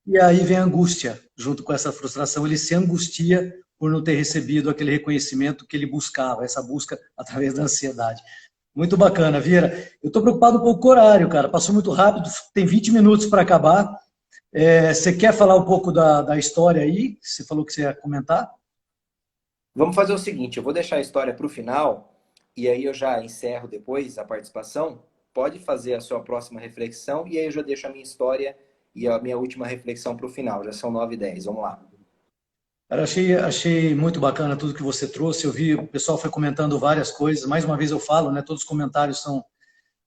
e aí vem a angústia. Junto com essa frustração, ele se angustia por não ter recebido aquele reconhecimento que ele buscava, essa busca através da ansiedade. Muito bacana, Vieira. Eu estou preocupado um pouco com o horário, cara. Passou muito rápido, tem 20 minutos para acabar. Você quer falar um pouco da história aí? Você falou que você ia comentar? Vamos fazer o seguinte, eu vou deixar a história para o final, e aí eu já encerro depois a participação. Pode fazer a sua próxima reflexão, e aí eu já deixo a minha história e a minha última reflexão para o final. Já são 9h10, vamos lá. Cara, achei muito bacana tudo que você trouxe. Eu vi, o pessoal foi comentando várias coisas. Mais uma vez eu falo, né? Todos os comentários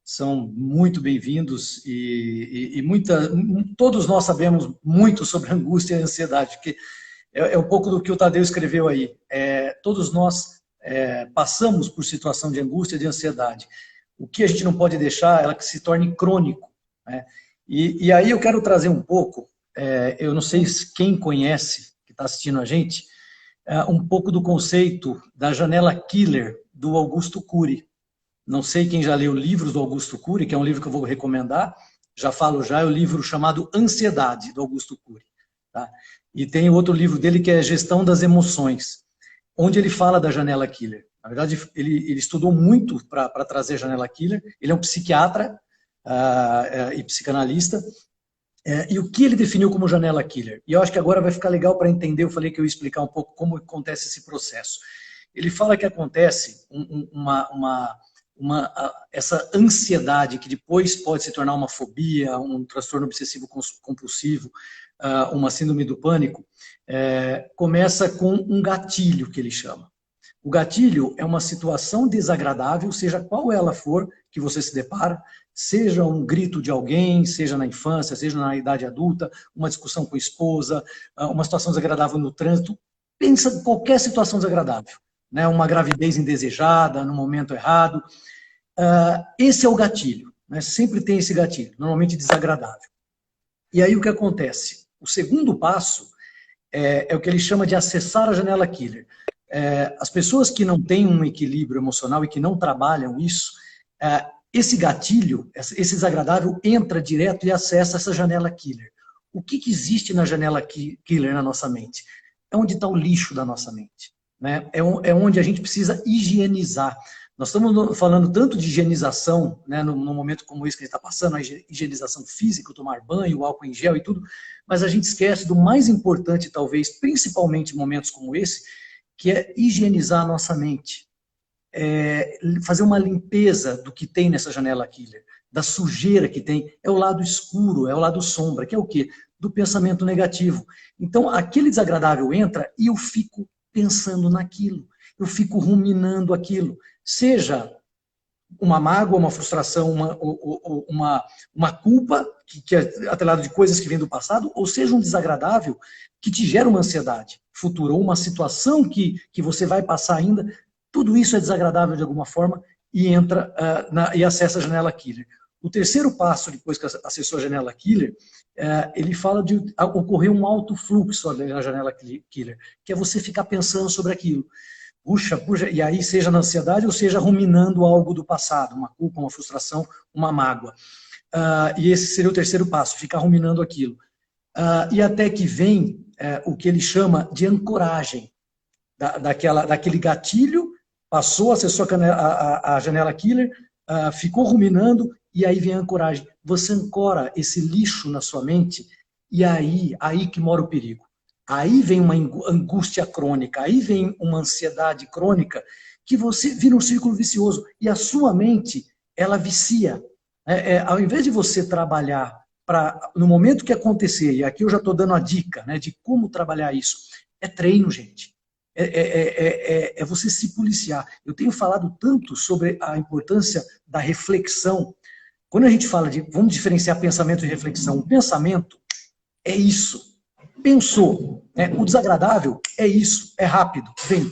são muito bem-vindos e todos nós sabemos muito sobre angústia e ansiedade, porque é um pouco do que o Tadeu escreveu aí. Todos nós passamos por situação de angústia e de ansiedade. O que a gente não pode deixar é que se torne crônico, né? E aí eu quero trazer um pouco, eu não sei quem conhece, que está assistindo a gente, um pouco do conceito da janela killer do Augusto Cury. Não sei quem já leu livros do Augusto Cury, que é um livro que eu vou recomendar, já falo já, é o livro chamado Ansiedade, do Augusto Cury. Tá? E tem outro livro dele que é Gestão das Emoções, onde ele fala da janela killer. Na verdade, ele estudou muito para trazer a janela killer, ele é um psiquiatra e psicanalista, e o que ele definiu como janela killer? E eu acho que agora vai ficar legal para entender, eu falei que eu ia explicar um pouco como acontece esse processo. Ele fala que acontece essa ansiedade que depois pode se tornar uma fobia, um transtorno obsessivo compulsivo, uma síndrome do pânico, começa com um gatilho, que ele chama. O gatilho é uma situação desagradável, seja qual ela for, que você se depara, seja um grito de alguém, seja na infância, seja na idade adulta, uma discussão com a esposa, uma situação desagradável no trânsito, pensa em qualquer situação desagradável, né? Uma gravidez indesejada, no momento errado. Esse é o gatilho, né? Sempre tem esse gatilho, normalmente desagradável. E aí o que acontece? O segundo passo é o que ele chama de acessar a janela killer. As pessoas que não têm um equilíbrio emocional e que não trabalham isso, esse gatilho, esse desagradável, entra direto e acessa essa janela killer. O que existe na janela killer na nossa mente? É onde está o lixo da nossa mente, né? É onde a gente precisa higienizar. Nós estamos falando tanto de higienização, né, num momento como esse que a gente está passando, a higienização física, o tomar banho, o álcool em gel e tudo, mas a gente esquece do mais importante, talvez, principalmente em momentos como esse, que é higienizar a nossa mente. Fazer uma limpeza do que tem nessa janela killer, da sujeira que tem, é o lado escuro, é o lado sombra, que é o quê? Do pensamento negativo. Então, aquele desagradável entra e eu fico pensando naquilo, eu fico ruminando aquilo, seja uma mágoa, uma frustração, uma culpa, que é atrelado de coisas que vêm do passado, ou seja um desagradável que te gera uma ansiedade futura, ou uma situação que você vai passar ainda, tudo isso é desagradável de alguma forma e entra e acessa a janela killer. O terceiro passo, depois que acessou a janela killer, ele fala de ocorrer um alto fluxo na janela killer, que é você ficar pensando sobre aquilo. Puxa, e aí seja na ansiedade ou seja ruminando algo do passado, uma culpa, uma frustração, uma mágoa. E esse seria o terceiro passo, ficar ruminando aquilo. E até que vem o que ele chama de ancoragem, daquele gatilho, passou, acessou a janela killer, ficou ruminando, e aí vem a ancoragem. Você ancora esse lixo na sua mente, e aí que mora o perigo. Aí vem uma angústia crônica, aí vem uma ansiedade crônica, que você vira um círculo vicioso, e a sua mente, ela vicia. Ao invés de você trabalhar no momento que acontecer, e aqui eu já estou dando a dica, né, de como trabalhar isso, é treino, gente. É você se policiar. Eu tenho falado tanto sobre a importância da reflexão. Quando a gente fala vamos diferenciar pensamento e reflexão, o pensamento é isso. Pensou, né? O desagradável é isso, é rápido, vem.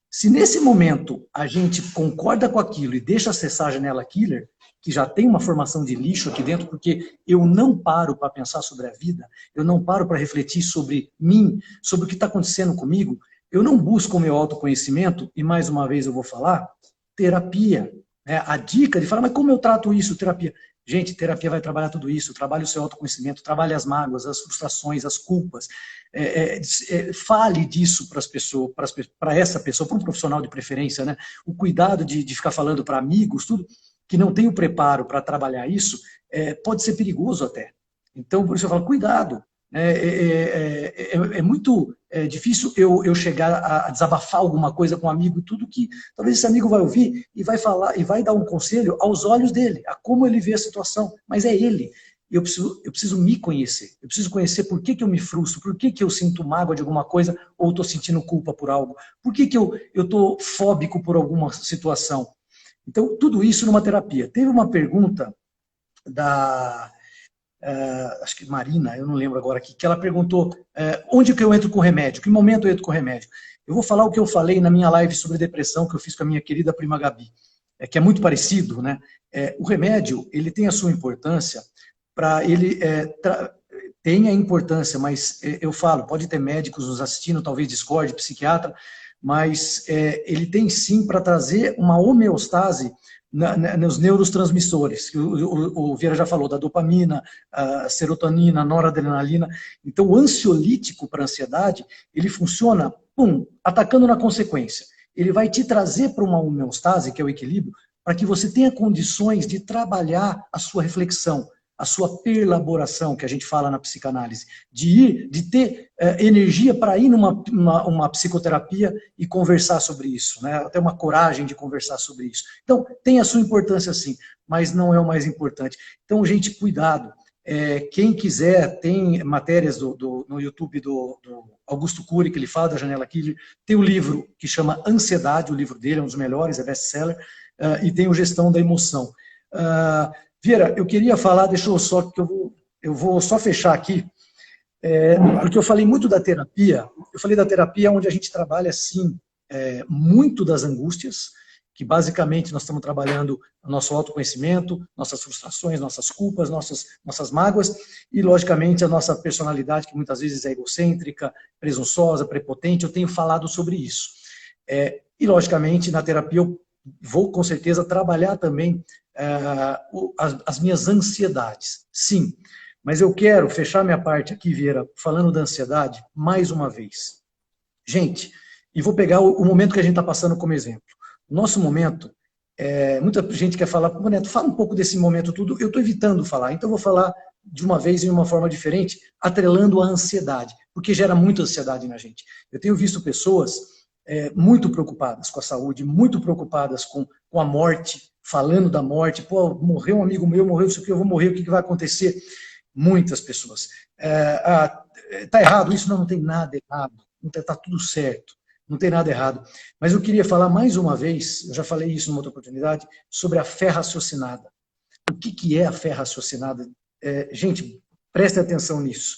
Se nesse momento a gente concorda com aquilo e deixa acessar a janela killer, que já tem uma formação de lixo aqui dentro, porque eu não paro para pensar sobre a vida, eu não paro para refletir sobre mim, sobre o que está acontecendo comigo, eu não busco o meu autoconhecimento, e mais uma vez eu vou falar, terapia. Né? A dica de falar, mas como eu trato isso, terapia? Gente, terapia vai trabalhar tudo isso, trabalha o seu autoconhecimento, trabalha as mágoas, as frustrações, as culpas. Fale disso para as pessoas, para essa pessoa, para um profissional de preferência, né? O cuidado de ficar falando para amigos, tudo, que não tem o preparo para trabalhar isso, pode ser perigoso até. Então, por isso eu falo, cuidado. É muito difícil eu chegar a desabafar alguma coisa com um amigo, tudo que talvez esse amigo vai ouvir e vai falar, e vai dar um conselho aos olhos dele, a como ele vê a situação, mas é ele. Eu preciso me conhecer, eu preciso conhecer por que eu me frustro, por que eu sinto mágoa de alguma coisa, ou estou sentindo culpa por algo, por que eu estou fóbico por alguma situação. Então, tudo isso numa terapia. Teve uma pergunta da... acho que Marina, eu não lembro agora aqui, que ela perguntou onde que eu entro com remédio, que momento eu entro com remédio. Eu vou falar o que eu falei na minha live sobre depressão, que eu fiz com a minha querida prima Gabi, que é muito parecido, né? O remédio, ele tem a sua importância, para ele tem a importância, mas eu falo, pode ter médicos nos assistindo, talvez discorde, psiquiatra, mas ele tem sim para trazer uma homeostase nos neurotransmissores, que o Vieira já falou, da dopamina, a serotonina, a noradrenalina. Então, o ansiolítico para a ansiedade, ele funciona, atacando na consequência. Ele vai te trazer para uma homeostase, que é o equilíbrio, para que você tenha condições de trabalhar a sua reflexão, a sua perlaboração, que a gente fala na psicanálise, de ter energia para ir numa psicoterapia e conversar sobre isso, né? Até uma coragem de conversar sobre isso. Então, tem a sua importância sim, mas não é o mais importante. Então, gente, cuidado. Quem quiser, tem matérias no YouTube do Augusto Cury, que ele fala da Janela Killer, tem o livro que chama Ansiedade, o livro dele é um dos melhores, é best-seller, e tem o Gestão da Emoção. Vieira, eu queria falar, deixa eu só, que eu vou só fechar aqui, porque eu falei muito da terapia, eu falei da terapia onde a gente trabalha, sim, muito das angústias, que basicamente nós estamos trabalhando o nosso autoconhecimento, nossas frustrações, nossas culpas, nossas mágoas, e logicamente a nossa personalidade, que muitas vezes é egocêntrica, presunçosa, prepotente, eu tenho falado sobre isso. E logicamente na terapia eu vou com certeza trabalhar também as minhas ansiedades, sim. Mas eu quero fechar minha parte aqui, Vieira, falando da ansiedade, mais uma vez. Gente, e vou pegar o momento que a gente está passando como exemplo. O nosso momento, muita gente quer falar, Neto, fala um pouco desse momento tudo, eu estou evitando falar, então eu vou falar de uma vez em uma forma diferente, atrelando a ansiedade, porque gera muita ansiedade na gente. Eu tenho visto pessoas muito preocupadas com a saúde, muito preocupadas com a morte, falando da morte, pô, morreu um amigo meu, morreu isso aqui, eu vou morrer, o que vai acontecer? Muitas pessoas. Tá errado isso? Não tem nada errado, está tudo certo, não tem nada errado. Mas eu queria falar mais uma vez, eu já falei isso numa outra oportunidade, sobre a fé raciocinada. O que é a fé raciocinada? Gente, prestem atenção nisso.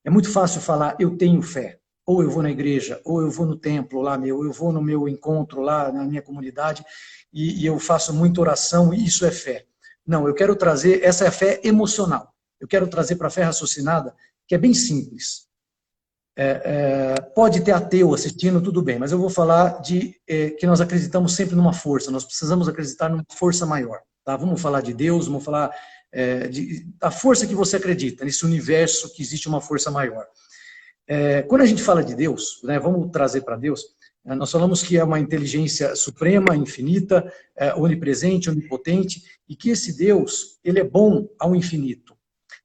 É muito fácil falar, eu tenho fé. Ou eu vou na igreja, ou eu vou no templo lá meu, eu vou no meu encontro lá na minha comunidade e eu faço muita oração e isso é fé. Não, eu quero trazer, essa é a fé emocional. Eu quero trazer para a fé raciocinada, que é bem simples. Pode ter ateu assistindo, tudo bem, mas eu vou falar que nós acreditamos sempre numa força, nós precisamos acreditar numa força maior. Tá? Vamos falar de Deus, vamos falar da força que você acredita, nesse universo que existe uma força maior. Quando a gente fala de Deus, né, vamos trazer para Deus, nós falamos que é uma inteligência suprema, infinita, onipresente, onipotente, e que esse Deus, ele é bom ao infinito.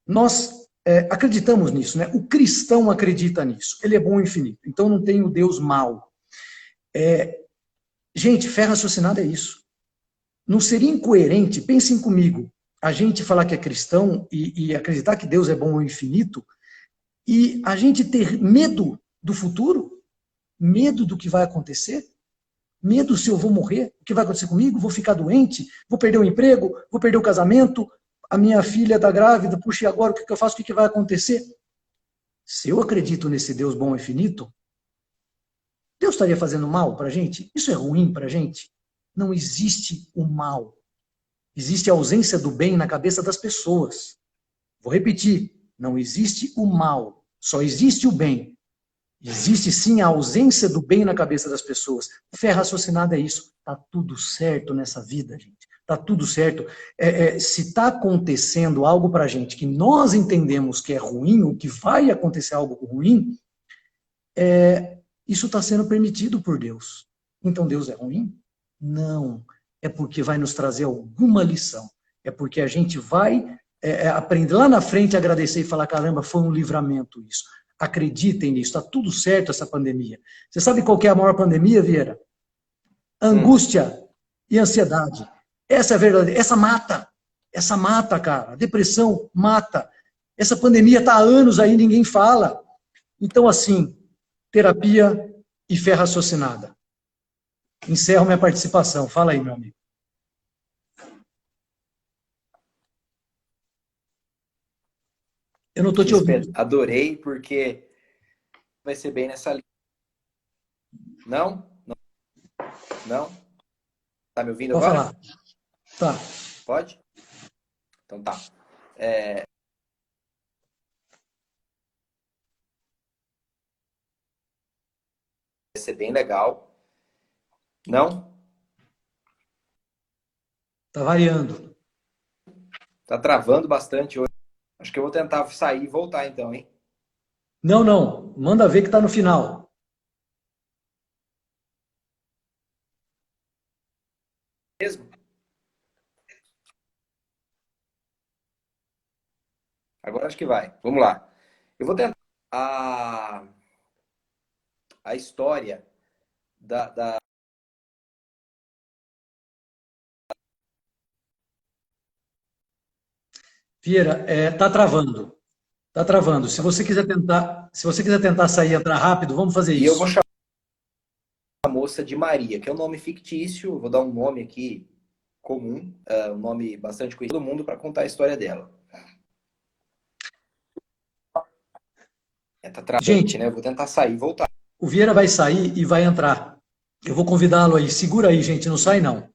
Nós acreditamos nisso, né? O cristão acredita nisso, ele é bom ao infinito, então não tem o Deus mau. Gente, fé raciocinada é isso. Não seria incoerente, pensem comigo, a gente falar que é cristão e acreditar que Deus é bom ao infinito, e a gente ter medo do futuro, medo do que vai acontecer, medo se eu vou morrer, o que vai acontecer comigo, vou ficar doente, vou perder o emprego, vou perder o casamento, a minha filha está grávida, puxa, e agora o que eu faço, o que vai acontecer? Se eu acredito nesse Deus bom e infinito, Deus estaria fazendo mal para a gente? Isso é ruim para a gente? Não existe o mal. Existe a ausência do bem na cabeça das pessoas. Vou repetir, não existe o mal, só existe o bem. Existe sim a ausência do bem na cabeça das pessoas. Fé raciocinada é isso. Tá tudo certo nessa vida, gente. Tá tudo certo. Se está acontecendo algo para a gente que nós entendemos que é ruim, ou que vai acontecer algo ruim, isso está sendo permitido por Deus. Então Deus é ruim? Não. É porque vai nos trazer alguma lição. É porque a gente vai aprender lá na frente a agradecer e falar, caramba, foi um livramento isso. Acreditem nisso, está tudo certo essa pandemia. Você sabe qual que é a maior pandemia, Vieira? Angústia e ansiedade. Essa é a verdade. Essa mata, cara. A depressão mata. Essa pandemia está há anos aí, ninguém fala. Então, assim, terapia e fé raciocinada. Encerro minha participação. Fala aí, meu amigo. Eu não estou te ouvindo. Adorei, porque vai ser bem nessa linha. Não? Não? Não? Tá me ouvindo Pode agora? Falar. Tá. Pode? Então tá. Vai ser bem legal. Não? Tá variando. Tá travando bastante hoje. Acho que eu vou tentar sair e voltar então, hein? Não, não. Manda ver que tá no final. Mesmo? Agora acho que vai. Vamos lá. Eu vou tentar a história da... Vieira, tá travando. Tá travando. Se você quiser tentar sair e entrar rápido, vamos fazer E eu vou isso. chamar a moça de Maria, que é um nome fictício. Vou dar um nome aqui comum, um nome bastante conhecido do mundo para contar a história dela. Tá travando, Gente, né? Eu vou tentar sair e voltar. o Vieira vai sair e vai entrar. Eu vou convidá-lo aí. Segura aí, gente. Não sai, não.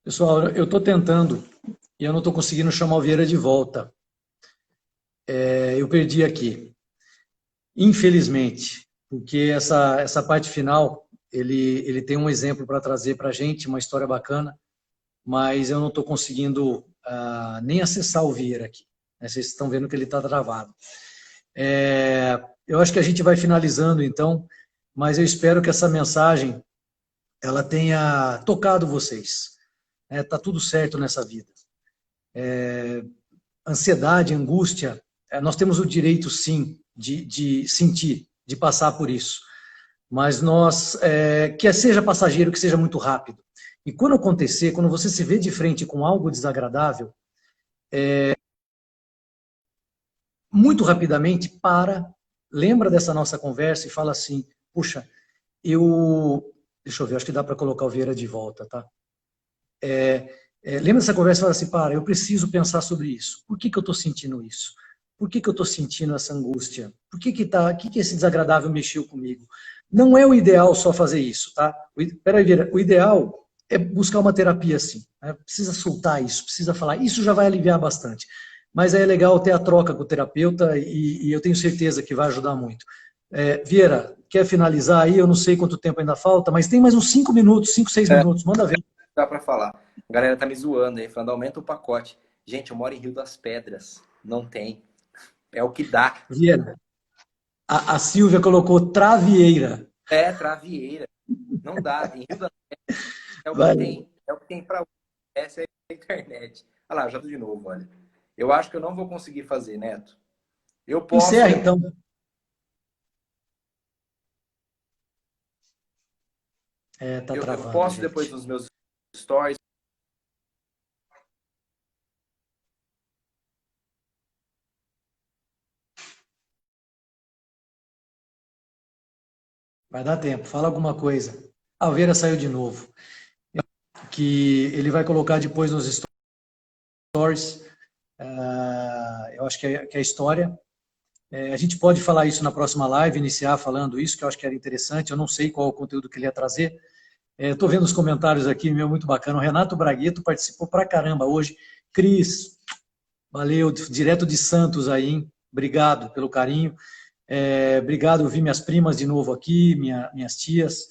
Pessoal, eu estou tentando e eu não estou conseguindo chamar o Vieira de volta. Eu perdi aqui. Infelizmente. Porque essa parte final, ele tem um exemplo para trazer para a gente, uma história bacana, mas eu não estou conseguindo nem acessar o Vieira aqui. Vocês estão vendo que ele está travado. Eu acho que a gente vai finalizando, então, mas eu espero que essa mensagem ela tenha tocado vocês. Tá tudo certo nessa vida. Ansiedade, angústia, nós temos o direito, sim, de sentir, de passar por isso. Mas nós, que seja passageiro, que seja muito rápido. E quando acontecer, quando você se vê de frente com algo desagradável, muito rapidamente lembra dessa nossa conversa e fala assim, puxa, deixa eu ver, acho que dá para colocar o Vieira de volta, tá? Lembra dessa conversa e fala assim, eu preciso pensar sobre isso. Por que eu estou sentindo isso? Por que eu estou sentindo essa angústia? Por que esse desagradável mexeu comigo? Não é o ideal só fazer isso, tá? Peraí, Vieira, o ideal é buscar uma terapia assim. Né? Precisa soltar isso, precisa falar. Isso já vai aliviar bastante. Mas é legal ter a troca com o terapeuta e eu tenho certeza que vai ajudar muito. Vieira, quer finalizar aí? Eu não sei quanto tempo ainda falta, mas tem mais uns 5 minutos, 5, 6 minutos. Manda ver. Dá para falar. A galera tá me zoando aí, falando, aumenta o pacote. Gente, eu moro em Rio das Pedras. Não tem. É o que dá. Vieira, a Silvia colocou travieira. Travieira. Não dá. Em Rio das Pedras é o Vai. que tem. É o que tem para essa é a internet. Olha lá, já tô de novo, olha. Eu acho que eu não vou conseguir fazer, Neto. Eu posso. Encerra, então. Tá travando, eu posso gente. depois nos meus stories. Vai dar tempo. Fala alguma coisa. A Vera saiu de novo. que ele vai colocar depois nos stories. Eu acho que é a história. A gente pode falar isso na próxima live, iniciar falando isso, que eu acho que era interessante. Eu não sei qual o conteúdo que ele ia trazer. Estou vendo os comentários aqui, meu, muito bacana. O Renato Bragueto participou pra caramba hoje. Cris, valeu, direto de Santos aí, hein? Obrigado pelo carinho. Obrigado, eu vi minhas primas de novo aqui, minhas tias,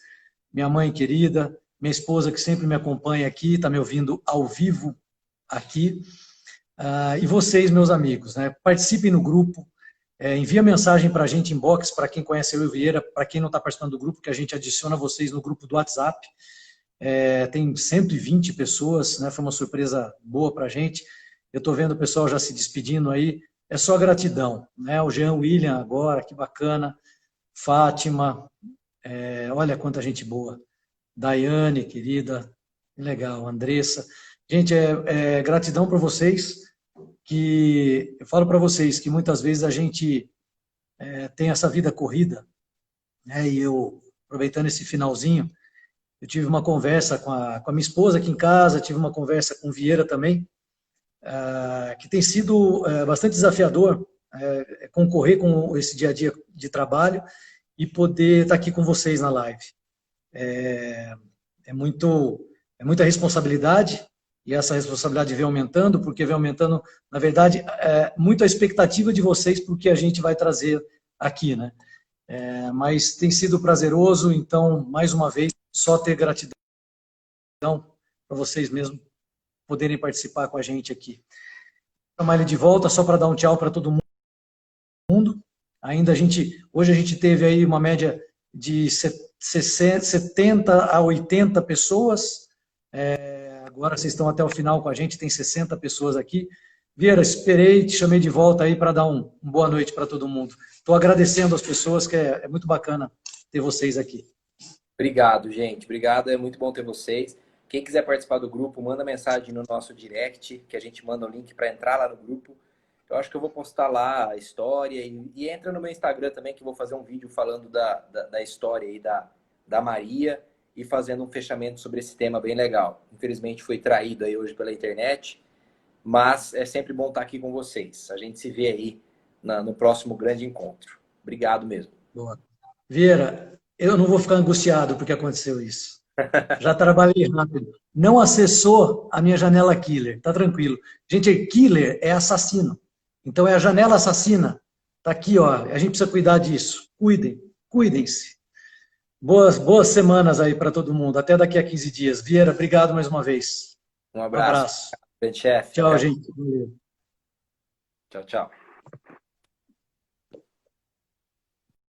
minha mãe querida, minha esposa que sempre me acompanha aqui, está me ouvindo ao vivo aqui. E vocês, meus amigos, né? Participem no grupo, envia mensagem para a gente, inbox, para quem conhece eu e o Vieira, para quem não está participando do grupo, que a gente adiciona vocês no grupo do WhatsApp. Tem 120 pessoas, né? Foi uma surpresa boa para a gente. Eu estou vendo o pessoal já se despedindo aí. É só gratidão, né? O Jean William agora, que bacana. Fátima, olha quanta gente boa. Daiane, querida, legal. Andressa. Gente, gratidão para vocês, que eu falo para vocês que muitas vezes a gente tem essa vida corrida, né? E eu, aproveitando esse finalzinho, eu tive uma conversa com a minha esposa aqui em casa, tive uma conversa com o Vieira também, que tem sido bastante desafiador concorrer com esse dia a dia de trabalho e poder estar aqui com vocês na live. É muita responsabilidade, e essa responsabilidade vem aumentando, porque vem aumentando, na verdade, muito a expectativa de vocês para o que a gente vai trazer aqui, né? Mas tem sido prazeroso, então, mais uma vez, só ter gratidão para vocês mesmo poderem participar com a gente aqui. Vou chamar ele de volta só para dar um tchau para todo mundo. Hoje a gente teve aí uma média de 70 a 80 pessoas. Agora vocês estão até o final com a gente, tem 60 pessoas aqui. Vieira, esperei, te chamei de volta aí para dar uma boa noite para todo mundo. Estou agradecendo as pessoas, que é muito bacana ter vocês aqui. Obrigado, gente. Obrigado, é muito bom ter vocês. Quem quiser participar do grupo, manda mensagem no nosso direct, que a gente manda o link para entrar lá no grupo. Eu acho que eu vou postar lá a história e entra no meu Instagram também, que eu vou fazer um vídeo falando da história aí da Maria e fazendo um fechamento sobre esse tema bem legal. Infelizmente fui traído aí hoje pela internet, mas é sempre bom estar aqui com vocês. A gente se vê aí no próximo grande encontro. Obrigado mesmo. Boa. Vieira, eu não vou ficar angustiado porque aconteceu isso. Já trabalhei rápido. Não acessou a minha janela killer, tá tranquilo. Gente, killer é assassino. Então é a janela assassina. Tá aqui, ó. A gente precisa cuidar disso. Cuidem-se. Boas semanas aí para todo mundo. Até daqui a 15 dias. Vieira, obrigado mais uma vez. Um abraço. Tchau, gente. Tchau, tchau.